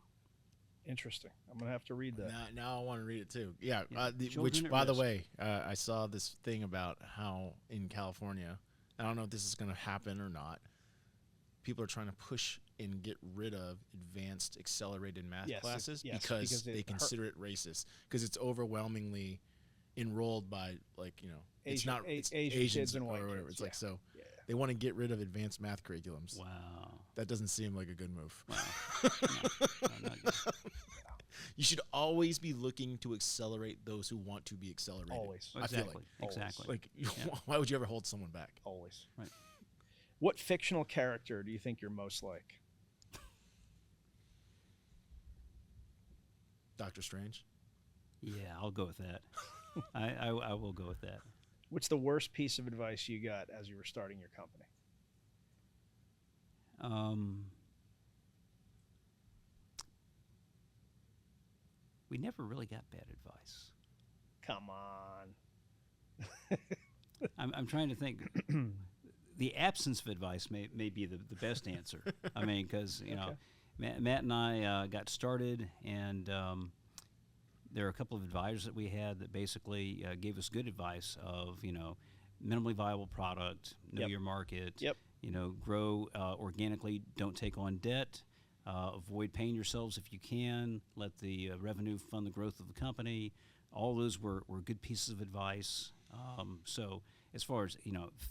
Interesting. I'm gonna have to read that. Now I want to read it too. Yeah. Children Which, at by the Risk. way, I saw this thing about how in California, I don't know if this is going to happen or not, people are trying to push and get rid of advanced accelerated math Yes, classes yes, because because they it consider it racist, because it's overwhelmingly enrolled by, it's not it's Asian Asians kids and white or whatever. kids, It's like, so Yeah. they want to get rid of advanced math curriculums. Wow. That doesn't seem like a good move. Wow. No, not good. You should always be looking to accelerate those who want to be accelerated. Always. I feel Exactly. Always. Exactly. like Yeah. why would you ever hold someone back? Always. Right. What fictional character do you think you're most like? Doctor Strange. Yeah, I'll go with that. I will go with that. What's the worst piece of advice you got as you were starting your company? We never really got bad advice. Come on. I'm trying to think. The absence of advice may be the best answer. I mean, because Okay. Matt and I got started, and there are a couple of advisors that we had that basically gave us good advice of minimally viable product, know Yep. your market, Yep. grow organically, don't take on debt, avoid paying yourselves if you can, let the revenue fund the growth of the company. All those were good pieces of advice. So as far as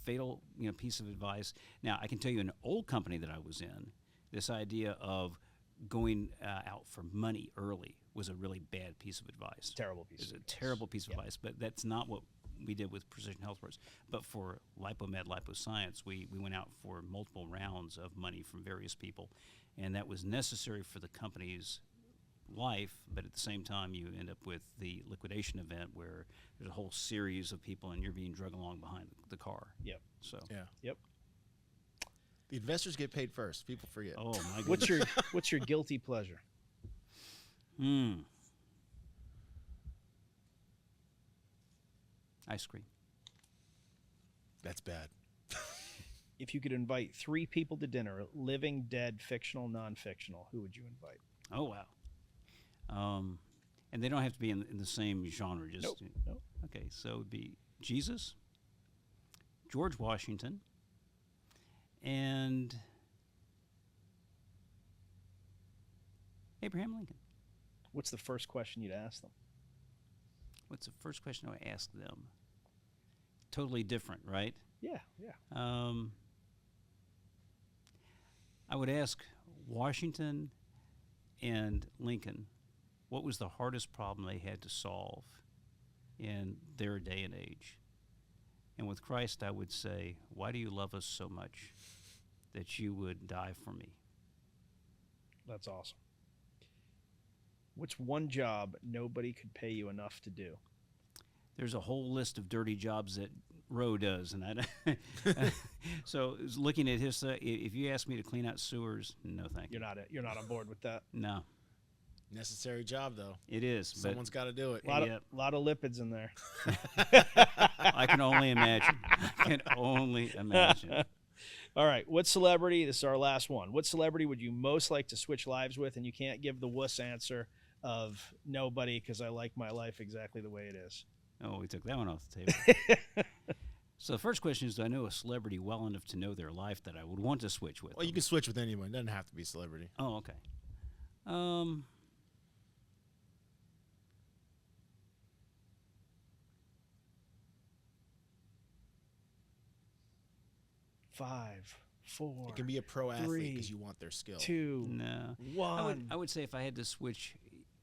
fatal piece of advice, now I can tell you, an old company that I was in, this idea of going out for money early was a really bad piece of advice. Terrible piece. It's of a advice. terrible piece of Yep. advice, but that's not what we did with Precision Health Works. But for LipoMed, LipoScience, we went out for multiple rounds of money from various people, and that was necessary for the company's life, but at the same time you end up with the liquidation event where there's a whole series of people and you're being drug along behind the car. Yep. So, Yeah. Yep. The investors get paid first. People forget. oh my goodness. What's your guilty pleasure? Ice cream. That's bad. If you could invite 3 people to dinner, living, dead, fictional, non-fictional, who would you invite? Oh, wow. And they don't have to be in the same genre. Just Nope. Okay, so it would be Jesus, George Washington, and Abraham Lincoln. What's the first question you'd ask them? What's the first question I would ask them? Totally different, right? Yeah. I would ask Washington and Lincoln, what was the hardest problem they had to solve in their day and age? And with Christ, I would say, why do you love us so much that you would die for me? That's awesome. What's one job nobody could pay you enough to do? There's a whole list of dirty jobs that Roe does, and so looking at his, if you ask me to clean out sewers, no, thank you. You're not on board with that. No, Necessary job, though. it is. Someone's got to do it. A lot of lipids in there. I can only imagine. All right. What celebrity, this is our last one, what celebrity would you most like to switch lives with? And you can't give the wuss answer of nobody because I like my life exactly the way it is. Oh, we took that one off the table. So the first question is, do I know a celebrity well enough to know their life that I would want to switch with? Well, you can switch with anyone. It doesn't have to be a celebrity. Oh, okay. 5, 4. It can be a pro athlete 3, because you want their skill. 2, No. 1. I would say if I had to switch,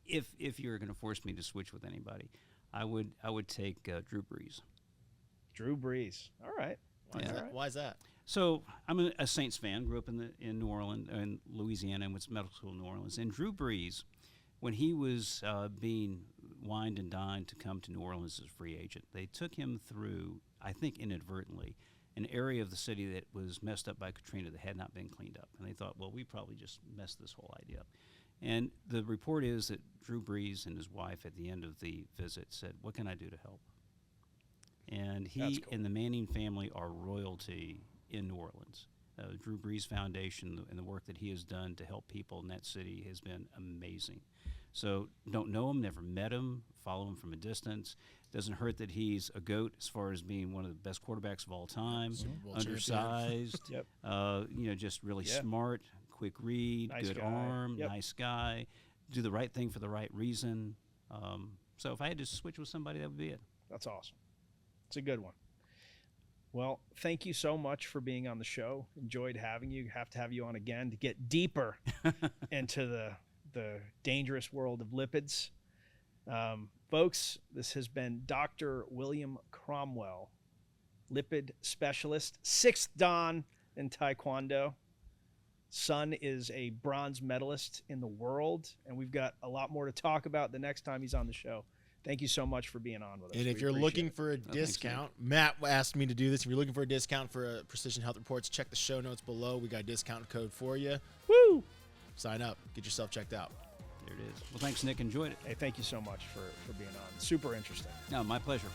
if you're going to force me to switch with anybody, I would take Drew Brees. Drew Brees. All right. Why is that? So I'm a Saints fan. Grew up in New Orleans, in Louisiana, and went to medical school in New Orleans. And Drew Brees, when he was being wined and dined to come to New Orleans as a free agent, they took him through, I think inadvertently, an area of the city that was messed up by Katrina that had not been cleaned up. And they thought, well, we probably just messed this whole idea up. And the report is that Drew Brees and his wife at the end of the visit said, what can I do to help? And he and the Manning family are royalty in New Orleans. Drew Brees Foundation and the work that he has done to help people in that city has been amazing. So don't know him, never met him, follow him from a distance. Doesn't hurt that he's a GOAT as far as being one of the best quarterbacks of all time, undersized, just really smart, quick read, nice good guy. arm, nice guy, do the right thing for the right reason. So if I had to switch with somebody, that would be it. That's awesome. It's a good one. Well, thank you so much for being on the show. Enjoyed having you. Have to have you on again to get deeper into the dangerous world of lipids. Folks, this has been Dr. William Cromwell, lipid specialist, 6th Dan in Taekwondo. Son is a bronze medalist in the world, and we've got a lot more to talk about the next time he's on the show. Thank you so much for being on with us. And if you're looking for a discount, Matt asked me to do this. If you're looking for a discount for Precision Health Reports, check the show notes below. We got a discount code for you. Woo! Sign up. Get yourself checked out. There it is. Well, thanks, Nick. Enjoyed it. Hey, thank you so much for being on. Super interesting. No, my pleasure.